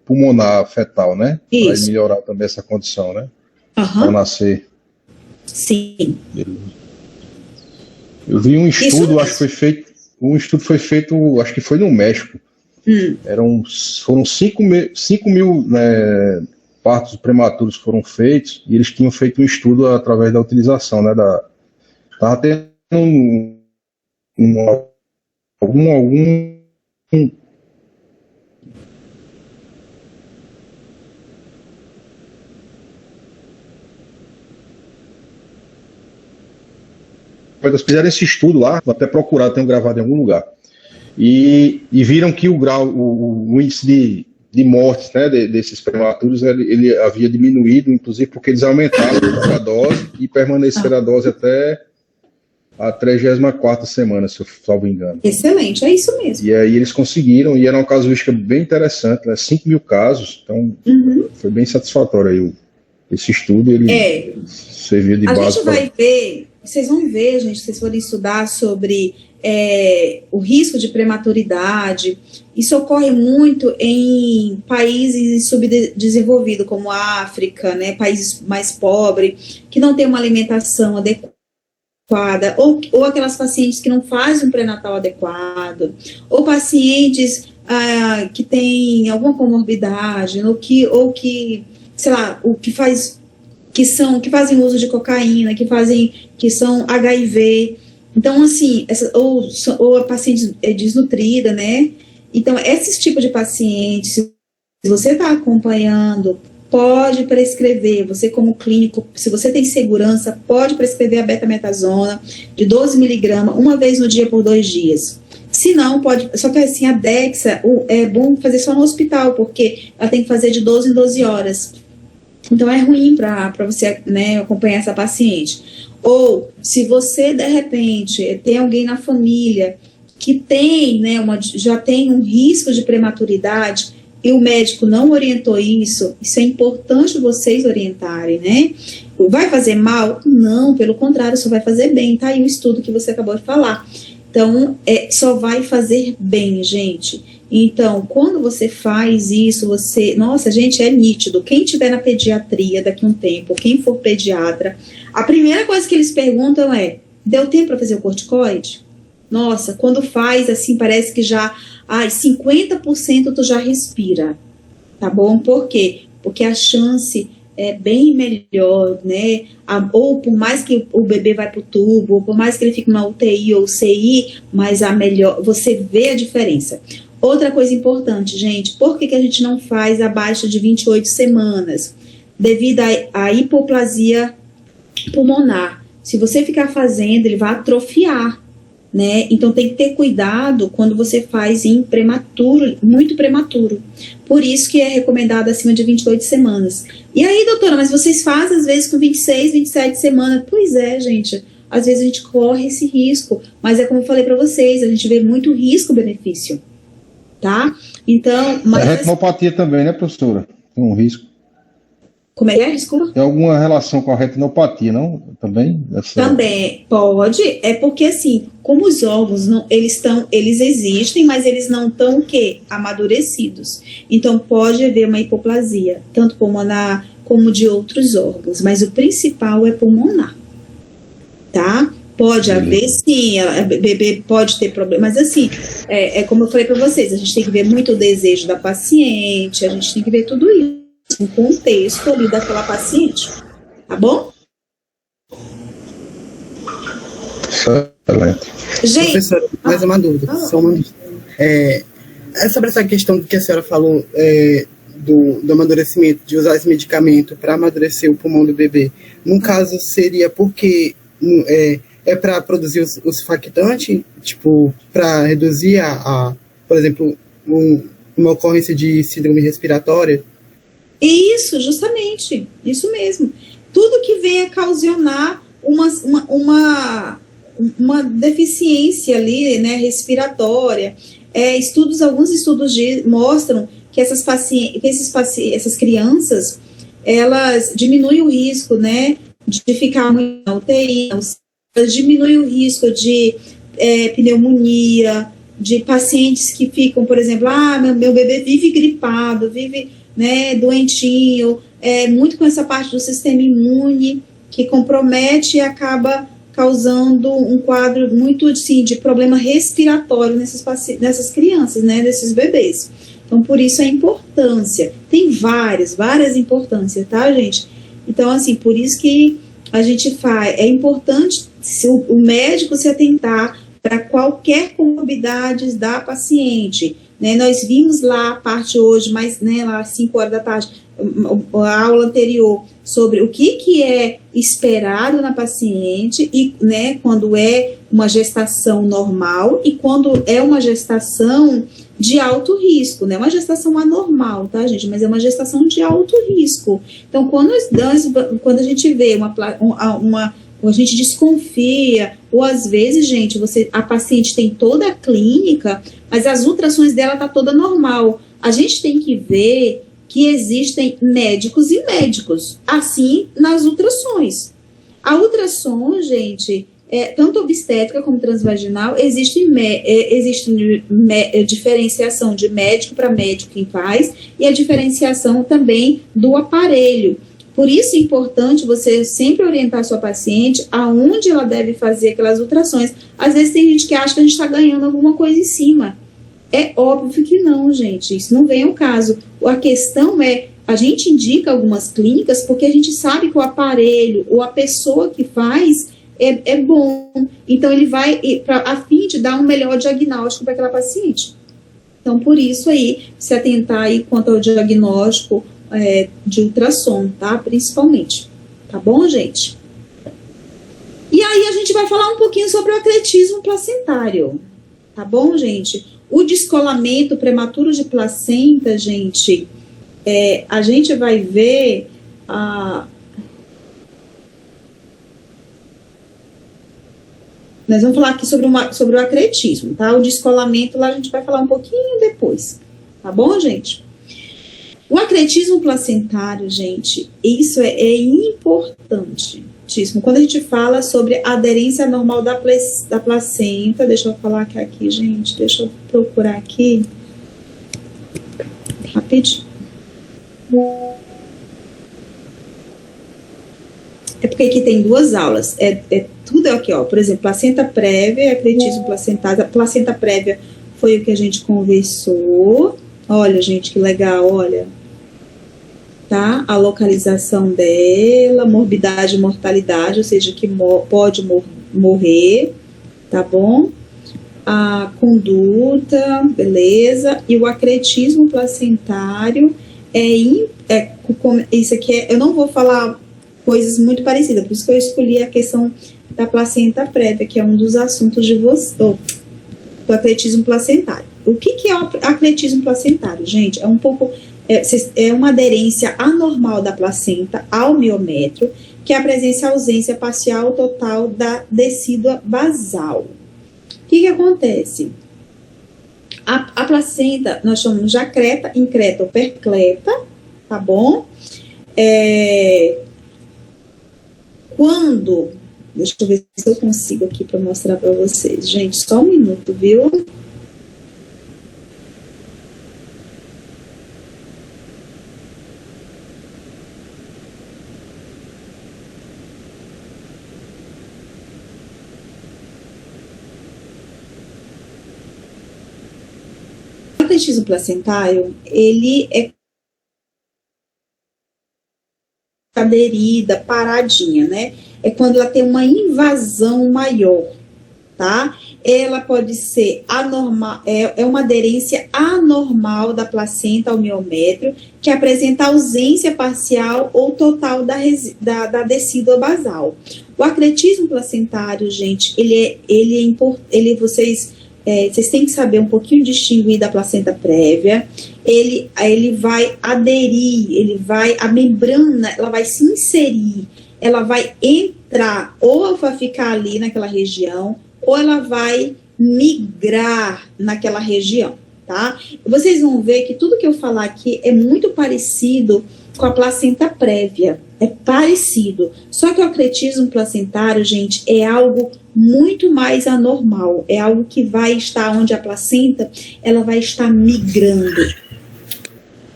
pulmonar fetal, né? Para melhorar também essa condição, né? Para nascer. Sim. Eu vi um estudo, acho que foi feito. Um estudo foi feito, acho que foi no México. Foram 5 mil partos prematuros foram feitos, e eles tinham feito um estudo através da utilização, né? Estava tendo algum eles fizeram esse estudo lá, vou até procurar, tenho gravado em algum lugar, e viram que o índice de mortes, né, desses prematuros, ele havia diminuído, inclusive porque eles aumentaram a dose e permaneceram a dose até a 34ª semana, se eu salvo engano. Excelente, é isso mesmo. E aí eles conseguiram, e era uma casuística bem interessante, né, 5 mil casos, então foi bem satisfatório aí esse estudo, ele serviu de base. A gente vai ver, vocês vão ver, gente, se vocês forem estudar sobre o risco de prematuridade. Isso ocorre muito em países subdesenvolvidos, como a África, né, países mais pobres, que não têm uma alimentação adequada, ou aquelas pacientes que não fazem um pré-natal adequado, ou pacientes que têm alguma comorbidade, ou que sei lá, que fazem uso de cocaína, que são HIV. Então, assim, ou a paciente é desnutrida, né? Então, esses tipos de pacientes, se você está acompanhando, pode prescrever, você como clínico, se você tem segurança, pode prescrever a betametasona de 12 miligramas, uma vez no dia por 2 dias. Se não, pode, só que assim, a Dexa, é bom fazer só no hospital, porque ela tem que fazer de 12 em 12 horas. Então, é ruim para você, né, acompanhar essa paciente. Ou, se você, de repente, tem alguém na família que tem, né, já tem um risco de prematuridade e o médico não orientou isso é importante vocês orientarem, né? Vai fazer mal? Não, pelo contrário, só vai fazer bem. Tá aí o estudo que você acabou de falar. Então, só vai fazer bem, gente. Então, quando você faz isso, nossa, gente, é nítido. Quem estiver na pediatria daqui a um tempo, quem for pediatra, a primeira coisa que eles perguntam é, deu tempo para fazer o corticoide? Nossa, quando faz, assim, parece que já, 50% tu já respira, tá bom? Por quê? Porque a chance é bem melhor, né? Ou por mais que o bebê vai pro tubo, ou por mais que ele fique na UTI ou CI, mas você vê a diferença. Outra coisa importante, gente, por que a gente não faz abaixo de 28 semanas? Devido à hipoplasia pulmonar. Se você ficar fazendo, ele vai atrofiar, né? Então tem que ter cuidado quando você faz em prematuro, muito prematuro. Por isso que é recomendado acima de 28 semanas. E aí, doutora, mas vocês fazem às vezes com 26, 27 semanas. Pois é, gente. Às vezes a gente corre esse risco, mas é como eu falei para vocês, a gente vê muito risco-benefício, tá? Então, mas a retinopatia também, né, professora? Tem um risco. Como é? Desculpa. Tem alguma relação com a retinopatia, não? Também? Também pode. É porque, assim, como os órgãos, eles existem, mas eles não estão, o quê? Amadurecidos. Então, pode haver uma hipoplasia, tanto pulmonar como de outros órgãos. Mas o principal é pulmonar, tá? Pode haver, sim, bebê pode ter problema, mas assim, como eu falei para vocês, a gente tem que ver muito o desejo da paciente, a gente tem que ver tudo isso. Um contexto ali daquela paciente, tá bom? Excelente. Gente, professora, mais uma dúvida, só uma dúvida. Sobre essa questão que a senhora falou do amadurecimento, de usar esse medicamento para amadurecer o pulmão do bebê, no caso seria porque para produzir o surfactante, tipo, para reduzir por exemplo, uma ocorrência de síndrome respiratória? Isso, justamente, isso mesmo. Tudo que venha causar uma deficiência ali, né, respiratória. Alguns estudos mostram que essas crianças, elas diminuem o risco, né, de ficar na UTI, diminui o risco de pneumonia, de pacientes que ficam, por exemplo, meu bebê vive gripado, vive, né, doentinho, muito com essa parte do sistema imune que compromete e acaba causando um quadro muito, assim, de problema respiratório nessas crianças, né, desses bebês. Então, por isso a importância. Tem várias importâncias, tá, gente? Então, assim, por isso que a gente faz, é importante o médico se atentar para qualquer comorbidade da paciente, né? Nós vimos lá a parte hoje, mas, né, lá às 5 horas da tarde, a aula anterior, sobre o que é esperado na paciente, e, né, quando é uma gestação normal e quando é uma gestação de alto risco, não é uma gestação anormal, tá, gente? Mas é uma gestação de alto risco. Então, quando a gente vê a gente desconfia, ou às vezes, gente, a paciente tem toda a clínica, mas as ultrações dela tá toda normal. A gente tem que ver que existem médicos e médicos, assim nas ultrações. A ultrassom, gente, tanto obstétrica como transvaginal, existe diferenciação de médico para médico quem faz, e a diferenciação também do aparelho. Por isso é importante você sempre orientar a sua paciente aonde ela deve fazer aquelas ultrações. Às vezes tem gente que acha que a gente está ganhando alguma coisa em cima. É óbvio que não, gente, isso não vem ao caso. A questão é, a gente indica algumas clínicas porque a gente sabe que o aparelho ou a pessoa que faz é bom. Então, ele vai a fim de dar um melhor diagnóstico para aquela paciente. Então, por isso aí, se atentar aí quanto ao diagnóstico de ultrassom, tá? Principalmente. Tá bom, gente? E aí, a gente vai falar um pouquinho sobre o acretismo placentário. Tá bom, gente? O descolamento prematuro de placenta, gente, a gente vai ver nós vamos falar aqui sobre o acretismo, tá? O descolamento lá a gente vai falar um pouquinho depois, tá bom, gente? O acretismo placentário, gente, isso é importantíssimo. Quando a gente fala sobre a aderência normal da placenta, deixa eu falar aqui, gente, deixa eu procurar aqui, rapidinho. É porque aqui tem duas aulas, tudo aqui, ó, por exemplo, placenta prévia, acretismo placentário. A placenta prévia foi o que a gente conversou. Olha, gente, que legal, olha. Tá? A localização dela, morbidade e mortalidade, ou seja, que pode morrer, tá bom? A conduta, beleza. E o acretismo placentário isso aqui eu não vou falar coisas muito parecidas, por isso que eu escolhi a questão da placenta prévia, que é um dos assuntos do acretismo placentário. O que é o acretismo placentário, gente? É uma aderência anormal da placenta ao miométrio, que apresenta ausência parcial ou total da decídua basal. O que acontece? A placenta, nós chamamos de acreta, increta ou percleta, tá bom? Deixa eu ver se eu consigo aqui para mostrar para vocês. Gente, só um minuto, viu? O acretismo placentário, ele é aderida, paradinha, né? É quando ela tem uma invasão maior, tá? Ela pode ser anormal, é uma aderência anormal da placenta ao miométrio, que apresenta ausência parcial ou total da decídua basal. O acretismo placentário, gente, vocês têm que saber um pouquinho distinguir da placenta prévia. Ele vai aderir, a membrana, ela vai se inserir, ela vai entrar, ou vai ficar ali naquela região, ou ela vai migrar naquela região, tá? Vocês vão ver que tudo que eu falar aqui é muito parecido com a placenta prévia, é parecido. Só que o acretismo placentário, gente, é algo muito mais anormal, é algo que vai estar onde a placenta, ela vai estar migrando.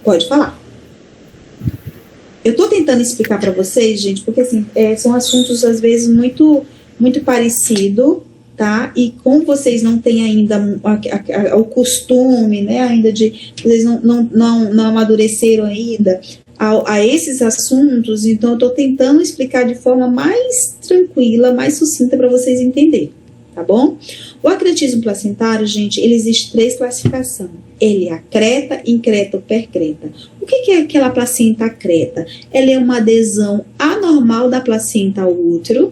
Pode falar. Eu tô tentando explicar para vocês, gente, porque assim, são assuntos às vezes muito, muito parecidos, tá? E como vocês não têm ainda o costume, né, ainda vocês não amadureceram ainda a esses assuntos, então eu tô tentando explicar de forma mais tranquila, mais sucinta para vocês entenderem, tá bom? O acretismo placentário, gente, ele existe 3 classificações. Ele é acreta, increta ou percreta. O que é aquela placenta acreta? Ela é uma adesão anormal da placenta ao útero.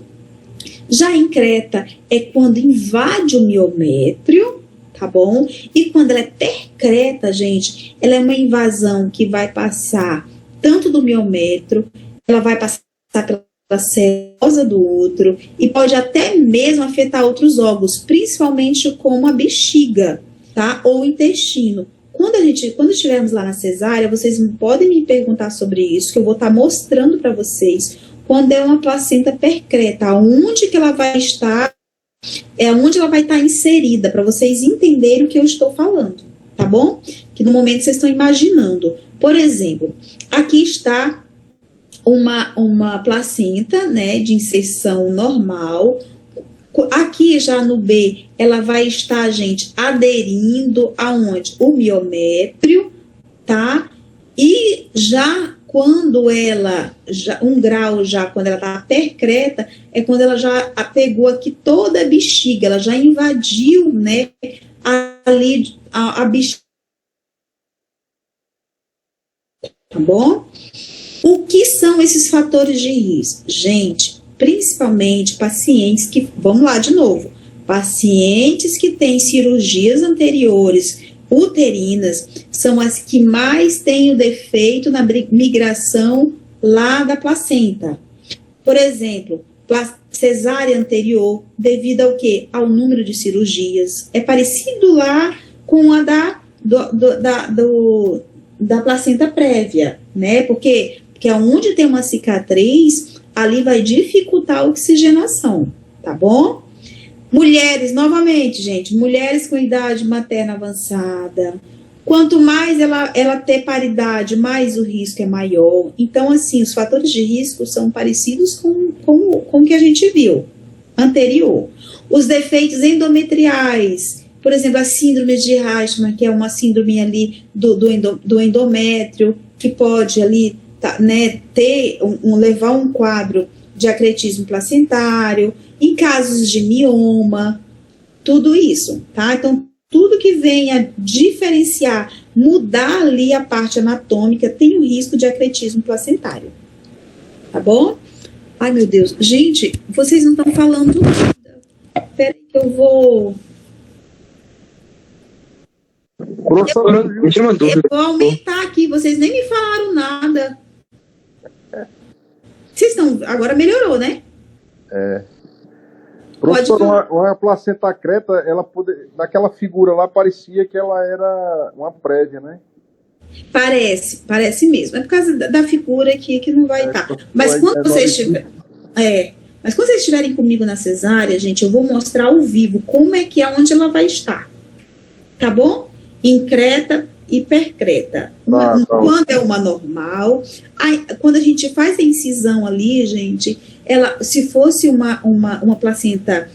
Já a increta é quando invade o miométrio, tá bom? E quando ela é percreta, gente, ela é uma invasão que vai passar tanto do miométrio, ela vai passar pela serosa do útero e pode até mesmo afetar outros órgãos, principalmente como a bexiga, tá? Ou o intestino. Quando estivermos lá na cesárea, vocês podem me perguntar sobre isso, que eu vou estar mostrando para vocês. Quando é uma placenta percreta, onde que ela vai estar, onde ela vai estar inserida, para vocês entenderem o que eu estou falando, tá bom? Que no momento vocês estão imaginando. Por exemplo, aqui está uma placenta, né, de inserção normal. Aqui já no B, ela vai estar, gente, aderindo aonde? O miométrio, tá? E já quando ela, um grau já, quando ela tá percreta, é quando ela já pegou aqui toda a bexiga, ela já invadiu, né, ali a bexiga. Tá bom? O que são esses fatores de risco? Gente, principalmente pacientes que, vamos lá de novo, pacientes que têm cirurgias anteriores uterinas são as que mais têm o defeito na migração lá da placenta. Por exemplo, cesárea anterior, devido ao quê? Ao número de cirurgias. É parecido lá com a da placenta prévia, né? Porque onde tem uma cicatriz, ali vai dificultar a oxigenação, tá bom? Mulheres, novamente, gente, mulheres com idade materna avançada, quanto mais ela ter paridade, mais o risco é maior. Então, assim, os fatores de risco são parecidos com o que a gente viu anterior. Os defeitos endometriais, por exemplo, a síndrome de Reichmann, que é uma síndrome ali do endométrio, que pode ali, né, levar um quadro de acretismo placentário, em casos de mioma, tudo isso, tá? Então, tudo que venha diferenciar, mudar ali a parte anatômica, tem o risco de acretismo placentário, tá bom? Ai, meu Deus. Gente, vocês não estão falando nada. Espera aí que eu vou... Eu vou aumentar aqui, vocês nem me falaram nada. Vocês estão... Agora melhorou, né? Professor, uma placenta creta, naquela figura lá, parecia que ela era uma prévia, né? Parece mesmo. É por causa da figura aqui que não vai estar. Mas quando vocês estiverem comigo na cesárea, gente, eu vou mostrar ao vivo como é que é, onde ela vai estar. Tá bom? Increta e percreta. Quando é uma normal, quando a gente faz a incisão ali, gente, se fosse uma placenta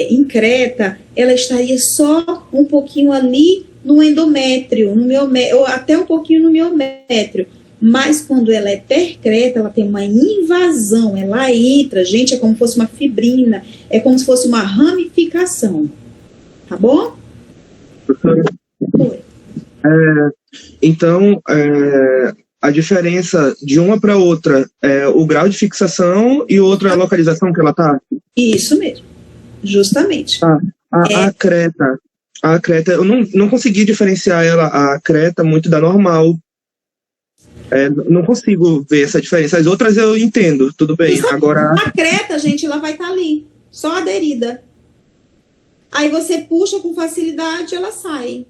increta, ela estaria só um pouquinho ali no endométrio, ou até um pouquinho no miométrio. Mas quando ela é percreta, ela tem uma invasão, ela entra, gente, é como se fosse uma fibrina, é como se fosse uma ramificação. Tá bom? Oi. Então, a diferença de uma para outra é o grau de fixação e outra é a localização que ela está? Isso mesmo, justamente. A creta, eu não consegui diferenciar a creta muito da normal. Não consigo ver essa diferença. As outras eu entendo, tudo bem. Agora... A creta, gente, ela vai estar ali, só aderida. Aí você puxa com facilidade, ela sai.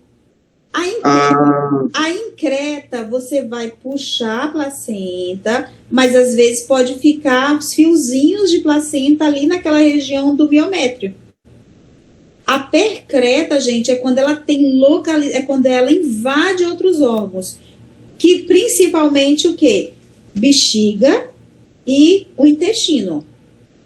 A increta, você vai puxar a placenta, mas às vezes pode ficar os fiozinhos de placenta ali naquela região do miométrio. A percreta, gente, é quando ela tem é quando ela invade outros órgãos, que principalmente o quê? Bexiga e o intestino.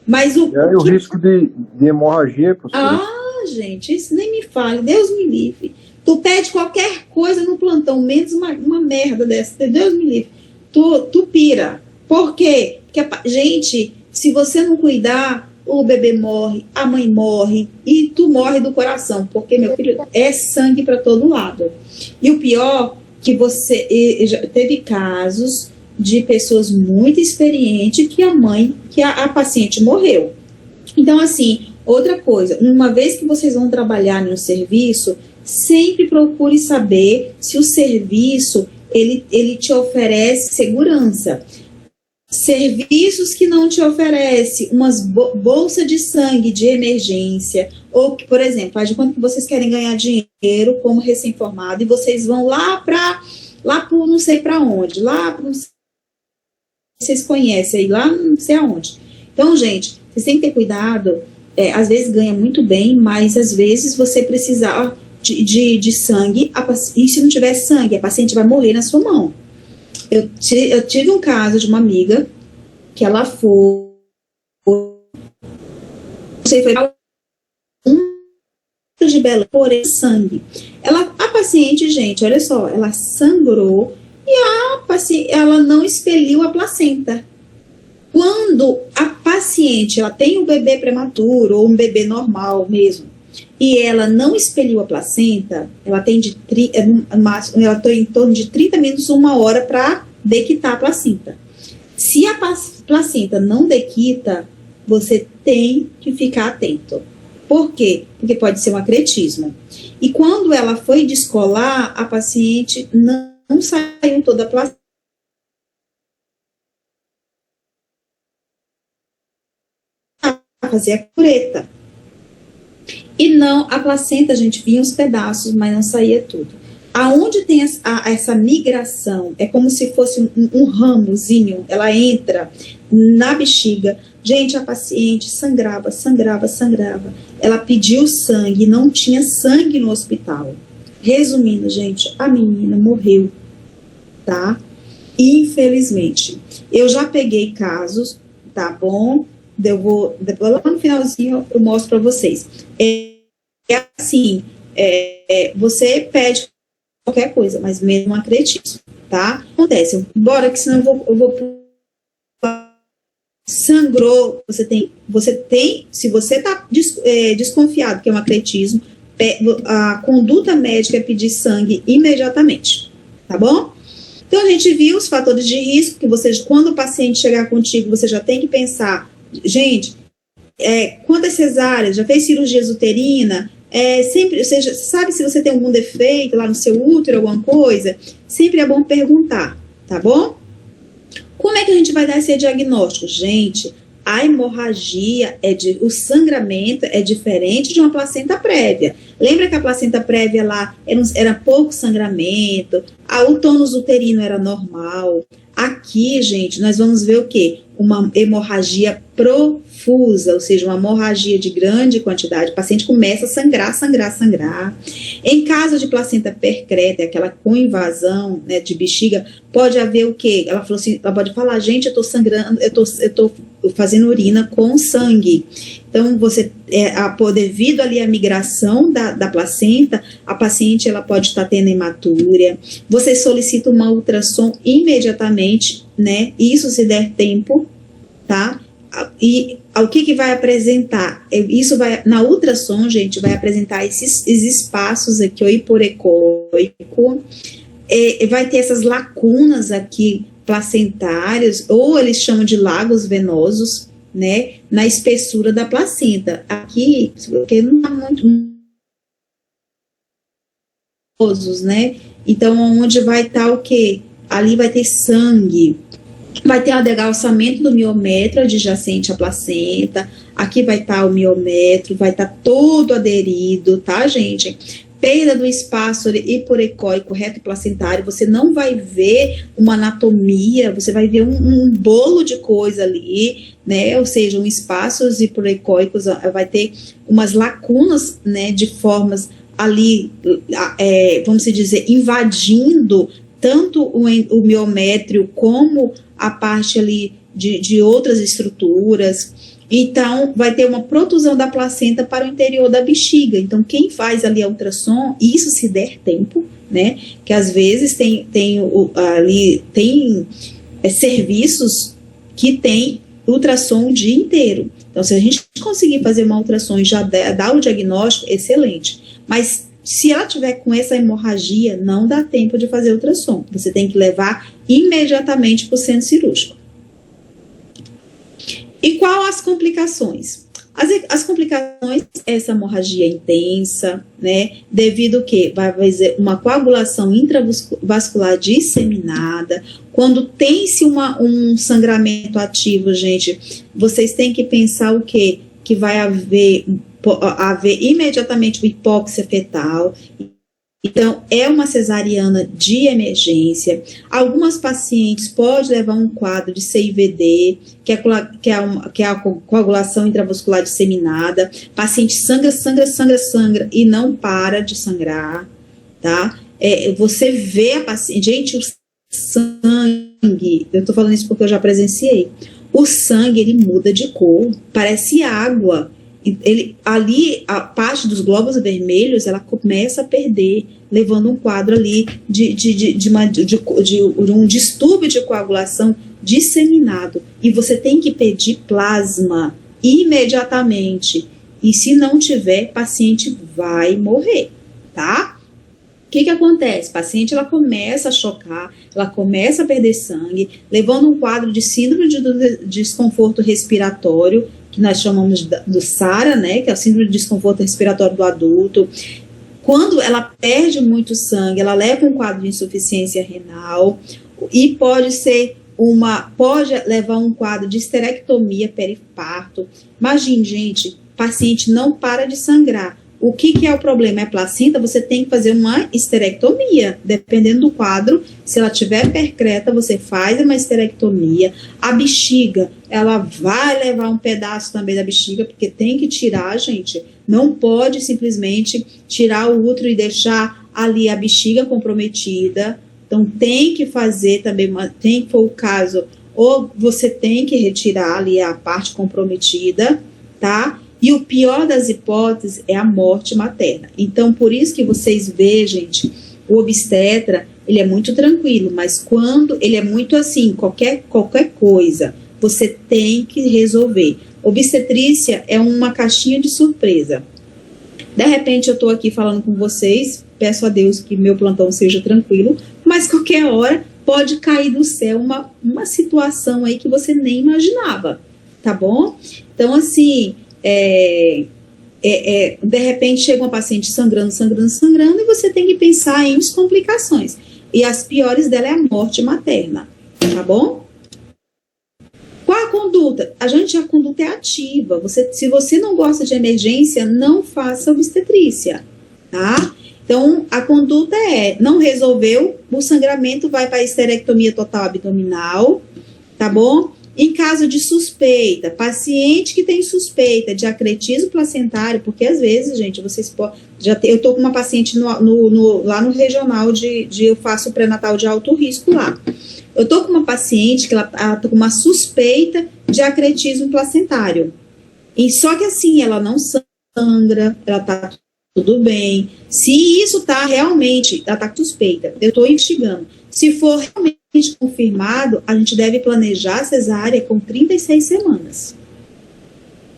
Mas o risco de hemorragia, professor? Gente, isso nem me fale, Deus me livre. Tu pede qualquer coisa no plantão, menos uma merda dessa, Deus me livre. Tu pira. Por quê? Porque, gente, se você não cuidar, o bebê morre, a mãe morre e tu morre do coração, porque, meu filho, é sangue para todo lado. E o pior, que já teve casos de pessoas muito experientes que a paciente morreu. Então, assim, outra coisa, uma vez que vocês vão trabalhar no serviço, sempre procure saber se o serviço ele te oferece segurança. Serviços que não te oferecem umas bolsa de sangue de emergência, ou que, por exemplo, faz de conta que vocês querem ganhar dinheiro como recém-formado e vocês vão lá para não sei para onde, vocês conhecem aí, lá não sei aonde. Então, gente, vocês têm que ter cuidado, às vezes ganha muito bem, mas às vezes você precisar de sangue, e se não tiver sangue, a paciente vai morrer na sua mão. Eu tive um caso de uma amiga que ela foi de Belém por sangue. A paciente, gente, olha só, ela sangrou e ela não expeliu a placenta. Quando a paciente ela tem um bebê prematuro ou um bebê normal mesmo, e ela não expeliu a placenta, ela tem ela tem em torno de 30 minutos, 1 hora para dequitar a placenta. Se a placenta não dequita, você tem que ficar atento. Por quê? Porque pode ser um acretismo. E quando ela foi descolar, a paciente não saiu toda a placenta. Fazer a cureta. E não, a placenta, a gente vinha os pedaços, mas não saía tudo. Aonde tem essa migração, é como se fosse um ramozinho, ela entra na bexiga. Gente, a paciente sangrava. Ela pediu sangue, não tinha sangue no hospital. Resumindo, gente, a menina morreu, tá? Infelizmente. Eu já peguei casos, tá bom? Depois lá no finalzinho eu mostro para vocês. Assim, você pede qualquer coisa, mas mesmo um acretismo, tá? Acontece, bora que senão eu vou sangrou, você tem, se você tá desconfiado que é um acretismo, a conduta médica é pedir sangue imediatamente, tá bom? Então a gente viu os fatores de risco que quando o paciente chegar contigo, você já tem que pensar. Gente, quantas cesáreas, já fez cirurgias uterina, sempre, ou seja, sabe se você tem algum defeito lá no seu útero, alguma coisa, sempre é bom perguntar, tá bom? Como é que a gente vai dar esse diagnóstico? Gente, a hemorragia, o sangramento é diferente de uma placenta prévia. Lembra que a placenta prévia lá era pouco sangramento, o tônus uterino era normal. Aqui, gente, nós vamos ver o quê? Uma hemorragia profusa, ou seja, uma hemorragia de grande quantidade. O paciente começa a sangrar. Em caso de placenta percreta, aquela com invasão, né, de bexiga, pode haver o quê? Ela falou assim, ela pode falar, gente, eu tô sangrando, eu tô fazendo urina com sangue. Então, devido ali à migração da placenta, a paciente ela pode estar tendo hematúria. Você solicita uma ultrassom imediatamente, né? Isso se der tempo, tá? E o que vai apresentar? Isso na ultrassom, gente, vai apresentar esses espaços aqui, o hiporecóico, vai ter essas lacunas aqui placentárias, ou eles chamam de lagos venosos, né, na espessura da placenta. Aqui, porque não há muito, né? Então, onde vai estar o quê? Ali vai ter sangue, vai ter o adelgaçamento do miométrio adjacente à placenta, aqui vai estar o miométrio, vai estar todo aderido, tá, gente? Perda do espaço hiporecóico reto-placentário, você não vai ver uma anatomia, você vai ver um bolo de coisa ali, né? Ou seja, um espaços hiporecóicos vai ter umas lacunas, né, de formas ali, vamos dizer, invadindo tanto o miométrio como a parte ali de outras estruturas. Então, vai ter uma protusão da placenta para o interior da bexiga. Então, quem faz ali a ultrassom, isso se der tempo, né? Que às vezes tem serviços que tem ultrassom o dia inteiro. Então, se a gente conseguir fazer uma ultrassom e já dar o diagnóstico, excelente. Mas se ela tiver com essa hemorragia, não dá tempo de fazer ultrassom. Você tem que levar imediatamente para o centro cirúrgico. E qual as complicações? As complicações, essa hemorragia intensa, né, devido ao que vai fazer uma coagulação intravascular disseminada. Quando tem-se um sangramento ativo, gente, vocês têm que pensar o quê? Que vai haver imediatamente uma hipóxia fetal. Então, é uma cesariana de emergência. Algumas pacientes podem levar um quadro de CIVD, que é a coagulação intravascular disseminada. Paciente sangra e não para de sangrar, tá? Você vê a paciente... Gente, o sangue... Eu tô falando isso porque eu já presenciei. O sangue, ele muda de cor, parece água. Ali, a parte dos glóbulos vermelhos, ela começa a perder, levando um quadro ali de um distúrbio de coagulação disseminado. E você tem que pedir plasma imediatamente. E se não tiver, paciente vai morrer, tá? O que acontece? A paciente, ela começa a chocar, ela começa a perder sangue, levando um quadro de síndrome de desconforto respiratório, que nós chamamos do SARA, né, que é o síndrome de desconforto respiratório do adulto. Quando ela perde muito sangue, ela leva um quadro de insuficiência renal e pode levar um quadro de esterectomia periparto. Imagine, gente, paciente não para de sangrar. O que é o problema? É a placenta, você tem que fazer uma esterectomia, dependendo do quadro. Se ela tiver percreta, você faz uma esterectomia. A bexiga, ela vai levar um pedaço também da bexiga, porque tem que tirar, gente. Não pode simplesmente tirar o útero e deixar ali a bexiga comprometida. Então, tem que fazer também, se for o caso, ou você tem que retirar ali a parte comprometida, tá? E o pior das hipóteses é a morte materna. Então, por isso que vocês veem, gente, o obstetra, ele é muito tranquilo, mas quando ele é muito assim, qualquer coisa, você tem que resolver. Obstetrícia é uma caixinha de surpresa. De repente, eu estou aqui falando com vocês, peço a Deus que meu plantão seja tranquilo, mas qualquer hora pode cair do céu uma situação aí que você nem imaginava, tá bom? Então, assim... de repente chega uma paciente sangrando, e você tem que pensar em complicações. E as piores dela é a morte materna, tá bom? Qual a conduta? A conduta é ativa. Se você não gosta de emergência, não faça obstetrícia, tá? Então, a conduta não resolveu, o sangramento vai para a esterectomia total abdominal, tá bom? Em caso de suspeita, paciente que tem suspeita de acretismo placentário, porque às vezes, gente, vocês podem... eu estou com uma paciente lá no regional eu faço pré-natal de alto risco lá. Eu estou com uma paciente que ela está com uma suspeita de acretismo placentário. E só que assim, ela não sangra, ela está tudo bem. Se isso está realmente, ela está com suspeita, eu estou investigando. Se for realmente confirmado, a gente deve planejar a cesárea com 36 semanas.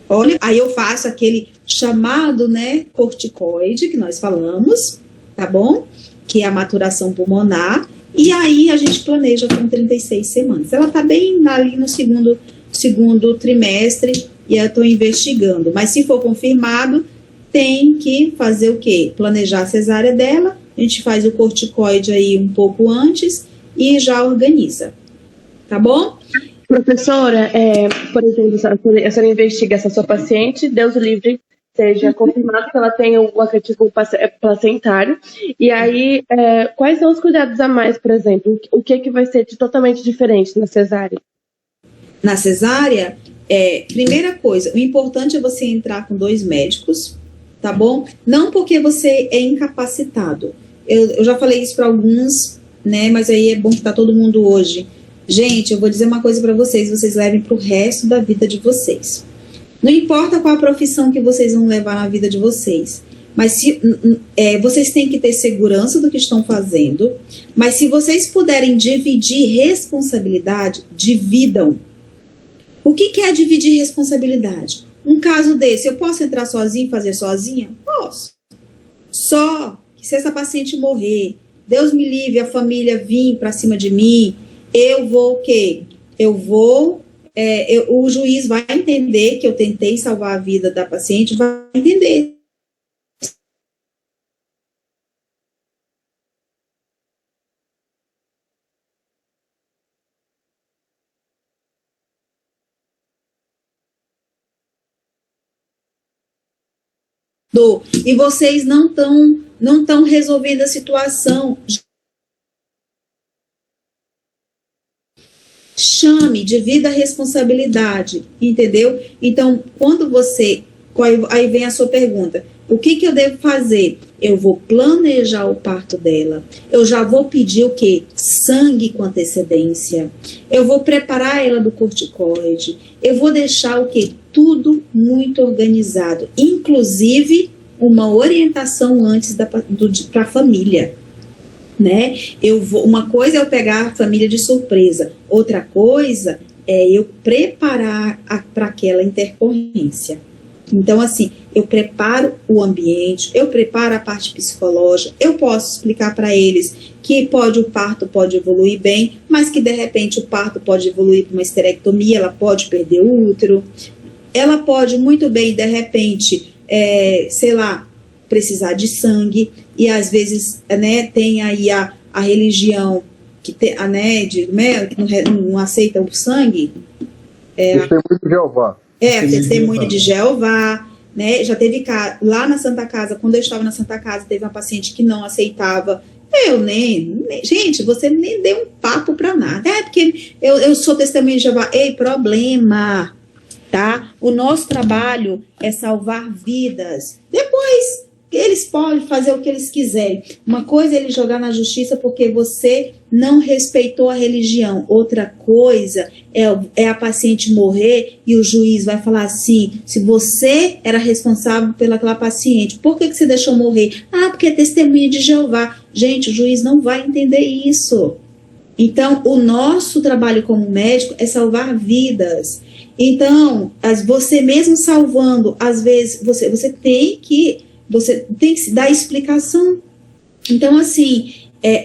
Olha, aí eu faço aquele chamado, né, corticoide, que nós falamos, tá bom? Que é a maturação pulmonar, e aí a gente planeja com 36 semanas. Ela tá bem ali no segundo trimestre, e eu estou investigando. Mas se for confirmado, tem que fazer o quê? Planejar a cesárea dela, a gente faz o corticoide aí um pouco antes, e já organiza, tá bom? Professora, por exemplo, a senhora investiga essa sua paciente, Deus o livre, seja confirmado que ela tem o acretismo placentário, e aí, quais são os cuidados a mais, por exemplo? O que vai ser totalmente diferente na cesárea? Na cesárea, primeira coisa, o importante é você entrar com 2 médicos, tá bom? Não porque você é incapacitado. Eu já falei isso para alguns, né, mas aí é bom que tá todo mundo hoje. Gente, eu vou dizer uma coisa para vocês levem pro resto da vida de vocês. Não importa qual a profissão que vocês vão levar na vida de vocês, mas vocês têm que ter segurança do que estão fazendo, mas se vocês puderem dividir responsabilidade, dividam. O que é dividir responsabilidade? Um caso desse, eu posso entrar sozinho e fazer sozinha? Posso. Só que se essa paciente morrer, Deus me livre, a família vir para cima de mim, eu vou o quê? Eu vou o juiz vai entender que eu tentei salvar a vida da paciente, vai entender. E vocês não estão resolvendo a situação. Chame, divida a responsabilidade, entendeu? Então, quando você... Aí vem a sua pergunta. O que eu devo fazer? Eu vou planejar o parto dela. Eu já vou pedir o quê? Sangue com antecedência. Eu vou preparar ela do corticoide. Eu vou deixar o quê? Tudo muito organizado. Inclusive, uma orientação antes para a família. Né? Uma coisa é eu pegar a família de surpresa, outra coisa é eu preparar para aquela intercorrência. Então, assim, eu preparo o ambiente, eu preparo a parte psicológica, eu posso explicar para eles que o parto pode evoluir bem, mas que de repente o parto pode evoluir para uma esterectomia, ela pode perder o útero, ela pode muito bem, de repente, precisar de sangue, e às vezes, né, tem aí a religião que não aceita o sangue. Testemunho de Jeová. Testemunho de Jeová, né? Já teve lá na Santa Casa, quando eu estava na Santa Casa, teve uma paciente que não aceitava. Gente, você nem deu um papo para nada. Porque eu sou testemunha de Jeová. Ei, problema, tá? O nosso trabalho é salvar vidas. Depois, eles podem fazer o que eles quiserem. Uma coisa é ele jogar na justiça porque você não respeitou a religião. Outra coisa é a paciente morrer e o juiz vai falar assim, se você era responsável pelaquela paciente, por que você deixou morrer? Porque é testemunha de Jeová. Gente, o juiz não vai entender isso. Então, o nosso trabalho como médico é salvar vidas. Então, você mesmo salvando, às vezes, você tem que se dar explicação. Então, assim,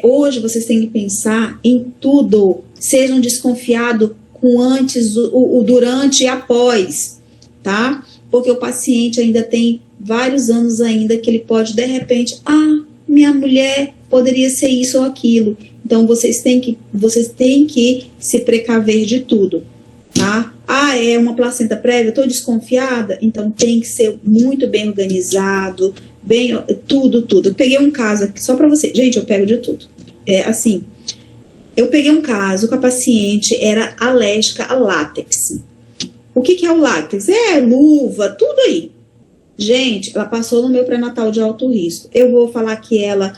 hoje vocês têm que pensar em tudo. Sejam desconfiados com antes, o durante e após, tá? Porque o paciente ainda tem vários anos ainda que ele pode, de repente, minha mulher poderia ser isso ou aquilo. Então, vocês têm que se precaver de tudo, tá? É uma placenta prévia, estou desconfiada, então tem que ser muito bem organizado, tudo. Eu peguei um caso aqui, só para você, gente, eu pego de tudo. Eu peguei um caso que a paciente era alérgica a látex. O que é o látex? Luva, tudo aí. Gente, ela passou no meu pré-natal de alto risco. Eu vou falar que ela,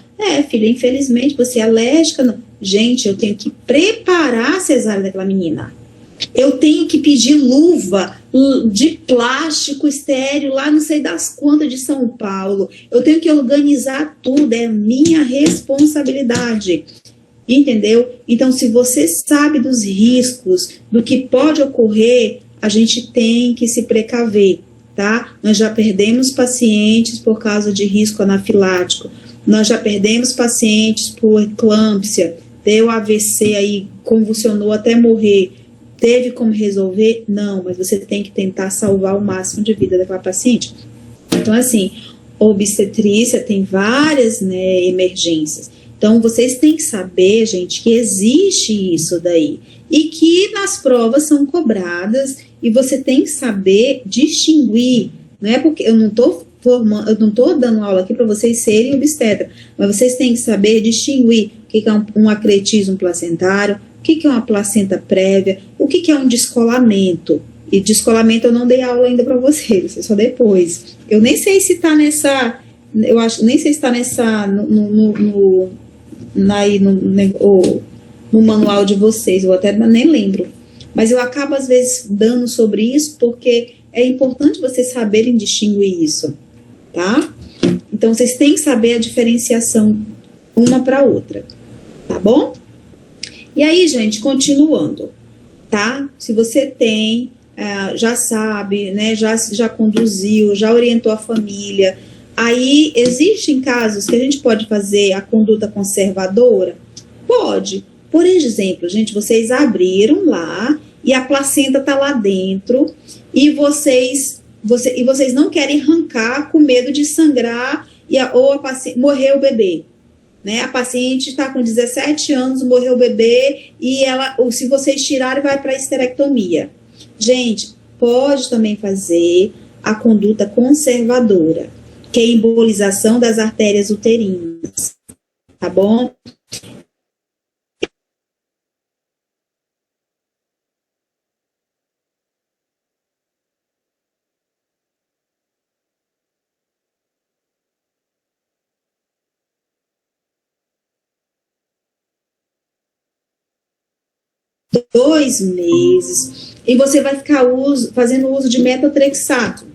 filha, infelizmente você é alérgica. Não. Gente, eu tenho que preparar a cesárea daquela menina. Eu tenho que pedir luva de plástico estéreo lá não sei das quantas de São Paulo. Eu tenho que organizar tudo, é minha responsabilidade. Entendeu? Então, se você sabe dos riscos, do que pode ocorrer, a gente tem que se precaver, tá? Nós já perdemos pacientes por causa de risco anafilático. Nós já perdemos pacientes por eclâmpsia, deu AVC aí, convulsionou até morrer. Teve como resolver? Não, mas você tem que tentar salvar o máximo de vida daquela paciente. Então, assim, obstetrícia tem várias, né, emergências. Então, vocês têm que saber, gente, que existe isso daí. E que nas provas são cobradas e você tem que saber distinguir. Não é porque eu não estou dando aula aqui para vocês serem obstetra, mas vocês têm que saber distinguir o que é um acretismo placentário, o que é uma placenta prévia, o que é um descolamento. E descolamento eu não dei aula ainda para vocês, só depois. Eu nem sei se está nessa, nem sei se está nessa, no manual de vocês, eu até nem lembro. Mas eu acabo às vezes dando sobre isso, porque é importante vocês saberem distinguir isso, tá? Então vocês têm que saber a diferenciação uma para outra, tá bom? E aí, gente, continuando, tá? Se você tem, já sabe, né, já conduziu, já orientou a família, aí existem casos que a gente pode fazer a conduta conservadora? Pode. Por exemplo, gente, vocês abriram lá e a placenta está lá dentro, e vocês não querem arrancar com medo de sangrar ou morrer o bebê. Né? A paciente está com 17 anos, morreu o bebê, e se vocês tirarem, vai para a esterectomia. Gente, pode também fazer a conduta conservadora, que é a embolização das artérias uterinas, tá bom? Dois meses, e você vai ficar fazendo uso de metotrexato.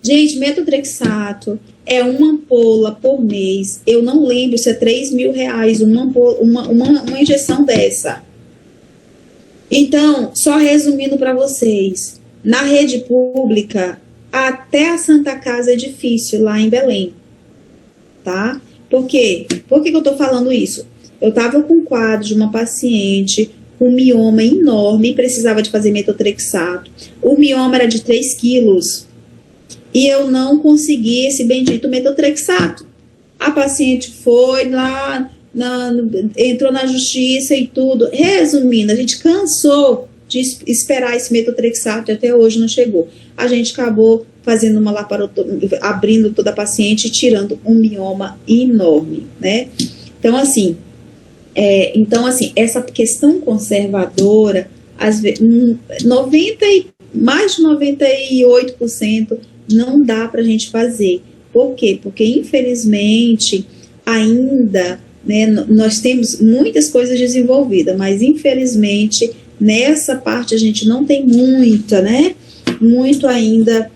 Gente, metotrexato é uma ampola por mês. Eu não lembro se é R$3.000 uma injeção dessa. Então, só resumindo para vocês, na rede pública, até a Santa Casa é difícil lá em Belém, tá? Por quê? Por que eu tô falando isso? Eu tava com um quadro de uma paciente com um mioma enorme e precisava de fazer metotrexato. O mioma era de 3 quilos e eu não consegui esse bendito metotrexato. A paciente foi lá, entrou na justiça e tudo. Resumindo, a gente cansou de esperar esse metotrexato e até hoje não chegou. A gente acabou fazendo uma laparotomia, abrindo toda a paciente e tirando um mioma enorme, né? Então, assim, essa questão conservadora, às vezes, mais de 98% não dá para a gente fazer. Por quê? Porque, infelizmente, ainda, né, nós temos muitas coisas desenvolvidas, mas, infelizmente, nessa parte a gente não tem muita, né? Muito ainda,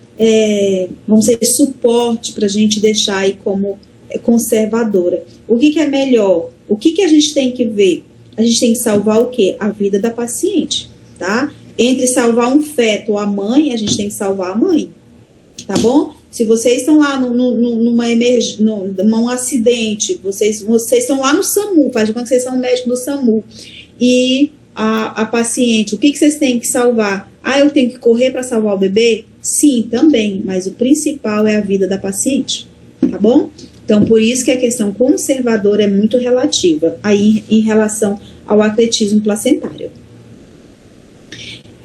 vamos dizer, suporte para a gente deixar aí como conservadora. O que é melhor? O que a gente tem que ver? A gente tem que salvar o quê? A vida da paciente, tá? Entre salvar um feto ou a mãe, a gente tem que salvar a mãe, tá bom? Se vocês estão lá numa emergência, num acidente, vocês estão lá no SAMU, faz de conta que vocês são médicos do SAMU, e a paciente, o que vocês têm que salvar? Eu tenho que correr para salvar o bebê? Sim, também, mas o principal é a vida da paciente, tá bom? Então, por isso que a questão conservadora é muito relativa aí em relação ao atletismo placentário.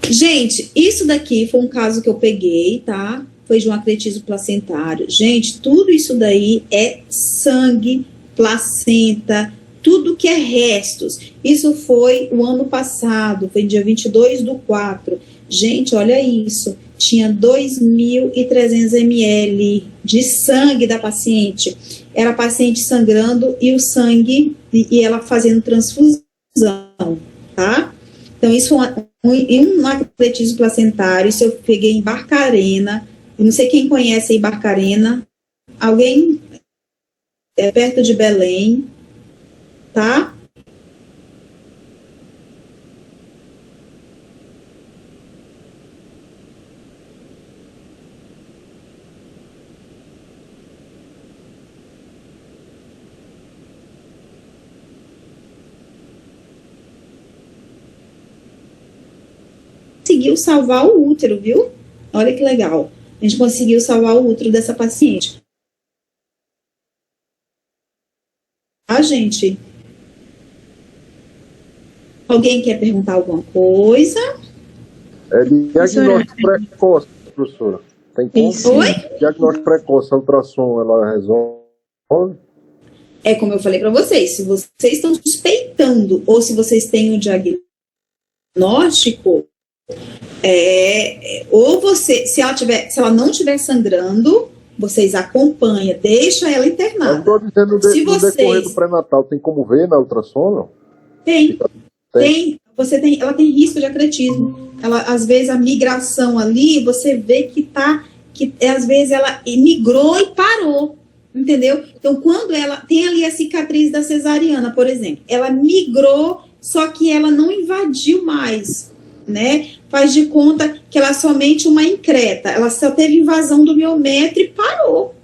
Gente, isso daqui foi um caso que eu peguei, tá? Foi de um atletismo placentário. Gente, tudo isso daí é sangue, placenta, tudo que é restos. Isso foi o ano passado, foi dia 22/4. Gente, olha isso. Tinha 2.300 ml de sangue da paciente. Era a paciente sangrando e o sangue, e ela fazendo transfusão, tá? Então, isso um atletismo placentário, isso eu peguei em Barcarena. Eu não sei quem conhece aí Barcarena. Alguém perto de Belém, tá? Conseguiu salvar o útero, viu? Olha que legal. A gente conseguiu salvar o útero dessa paciente. Gente? Alguém quer perguntar alguma coisa? Diagnóstico precoce, professora. Tem como? Oi? Diagnóstico precoce, a ultrassom, ela resolve? É como eu falei para vocês, se vocês estão suspeitando ou se vocês têm um diagnóstico, ou você, se ela não estiver sangrando, vocês acompanham, deixa ela internada. Eu estou dizendo no decorrer do pré-natal, tem como ver na ultrassom, não? Tem. Ela tem risco de acretismo. Ela, às vezes, a migração ali, você vê que às vezes ela migrou e parou, entendeu? Então, quando ela tem ali a cicatriz da cesariana, por exemplo, ela migrou, só que ela não invadiu mais, né? Faz de conta que ela é somente uma increta, ela só teve invasão do miométrio e parou.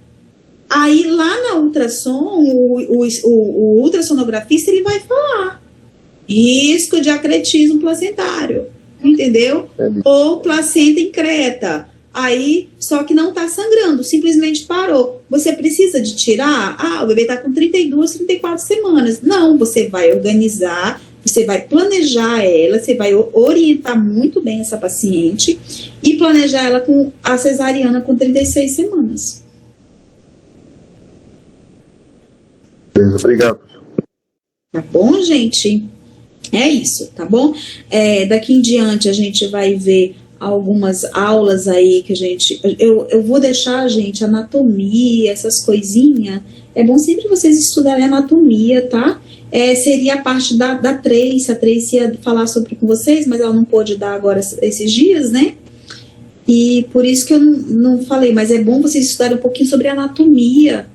Aí, lá na ultrassom, o ultrassonografista, ele vai falar risco de acretismo placentário. entendeu? Entendi. Ou placenta increta. Aí, só que não está sangrando, simplesmente parou. Você precisa de tirar? O bebê está com 32, 34 semanas. Não, você vai organizar, você vai planejar ela, você vai orientar muito bem essa paciente e planejar ela com a cesariana com 36 semanas. Beleza, obrigado. Tá bom, gente? É isso, tá bom? Daqui em diante a gente vai ver algumas aulas aí que eu vou deixar, gente, anatomia, essas coisinhas. É bom sempre vocês estudarem anatomia, tá? Seria a parte da Tracy, a Tracy ia falar sobre com vocês, mas ela não pôde dar agora esses dias, né? E por isso que eu não falei, mas é bom vocês estudarem um pouquinho sobre anatomia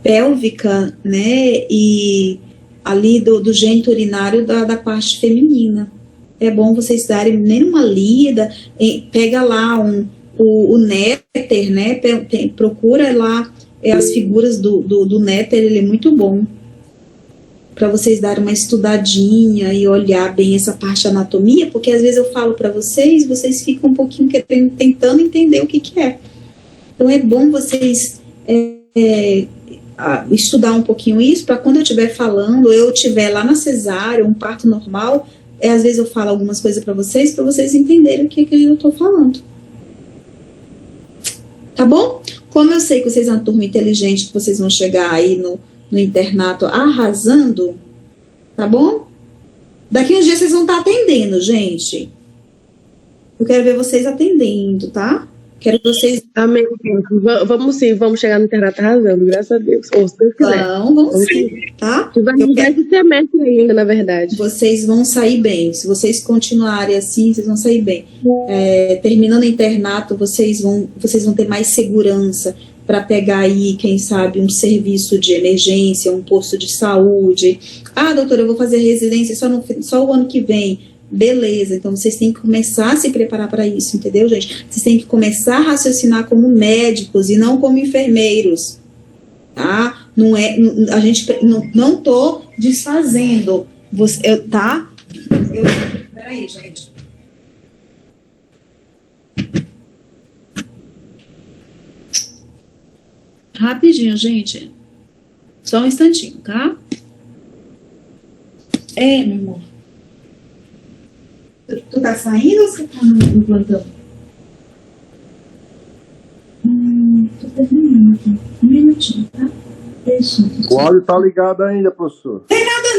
pélvica, né? E ali do gênito urinário da parte feminina. É bom vocês darem nem uma lida, pega lá o néter, né? Procura lá as figuras do néter, ele é muito bom. Para vocês darem uma estudadinha e olhar bem essa parte da anatomia, porque às vezes eu falo para vocês ficam um pouquinho tentando entender o que é. Então é bom vocês estudar um pouquinho isso, para quando eu estiver falando, eu estiver lá na cesárea, um parto normal, às vezes eu falo algumas coisas para vocês entenderem o que eu estou falando. Tá bom? Como eu sei que vocês são uma turma inteligente, que vocês vão chegar aí no internato arrasando, tá bom? Daqui uns dias vocês vão estar atendendo, gente. Eu quero ver vocês atendendo, tá? Quero que vocês... Amém. Vamos sim, vamos chegar no internato arrasando, graças a Deus. Ou se Deus quiser. Vamos sim, tá? Vai mudar esse semestre ainda, na verdade. Vocês vão sair bem. Se vocês continuarem assim, vocês vão sair bem. Terminando o internato, vocês vão ter mais segurança para pegar aí, quem sabe, um serviço de emergência, um posto de saúde. Doutora, eu vou fazer residência só o ano que vem. Beleza, então vocês têm que começar a se preparar para isso, entendeu, gente? Vocês têm que começar a raciocinar como médicos e não como enfermeiros, tá? A gente não tô desfazendo, tá? Peraí, gente. Rapidinho, gente. Só um instantinho, tá? Meu amor. Tu tá saindo ou você tá no plantão? Tô terminando aqui. Um minutinho, tá? Deixa. O áudio tá ligado ainda, professor. Tem nada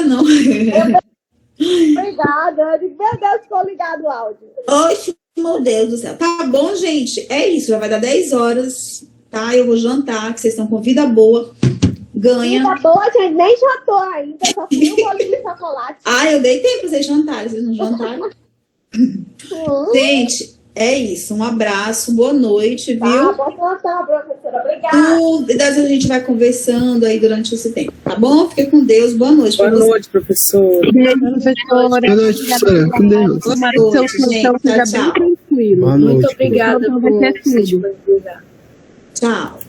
não. Obrigada. Meu Deus, ficou ligado o áudio. Oxe, meu Deus do céu. Tá bom, gente? É isso. Já vai dar 10 horas, tá? Eu vou jantar, que vocês estão com vida boa. Ganha. Vida boa, gente. Nem jantou ainda. Só fui um bolinho de chocolate. Eu dei tempo pra vocês jantarem. Vocês não jantaram? Gente, é isso. Um abraço. Boa noite, viu? Boa plantão, professora. Obrigada. A gente vai conversando aí durante esse tempo, tá bom? Fique com Deus. Boa noite. Boa noite, professor. Boa noite, professora. Com Deus. Tomara que seu plantão seja bem tranquilo. Boa noite, muito obrigada por Tchau.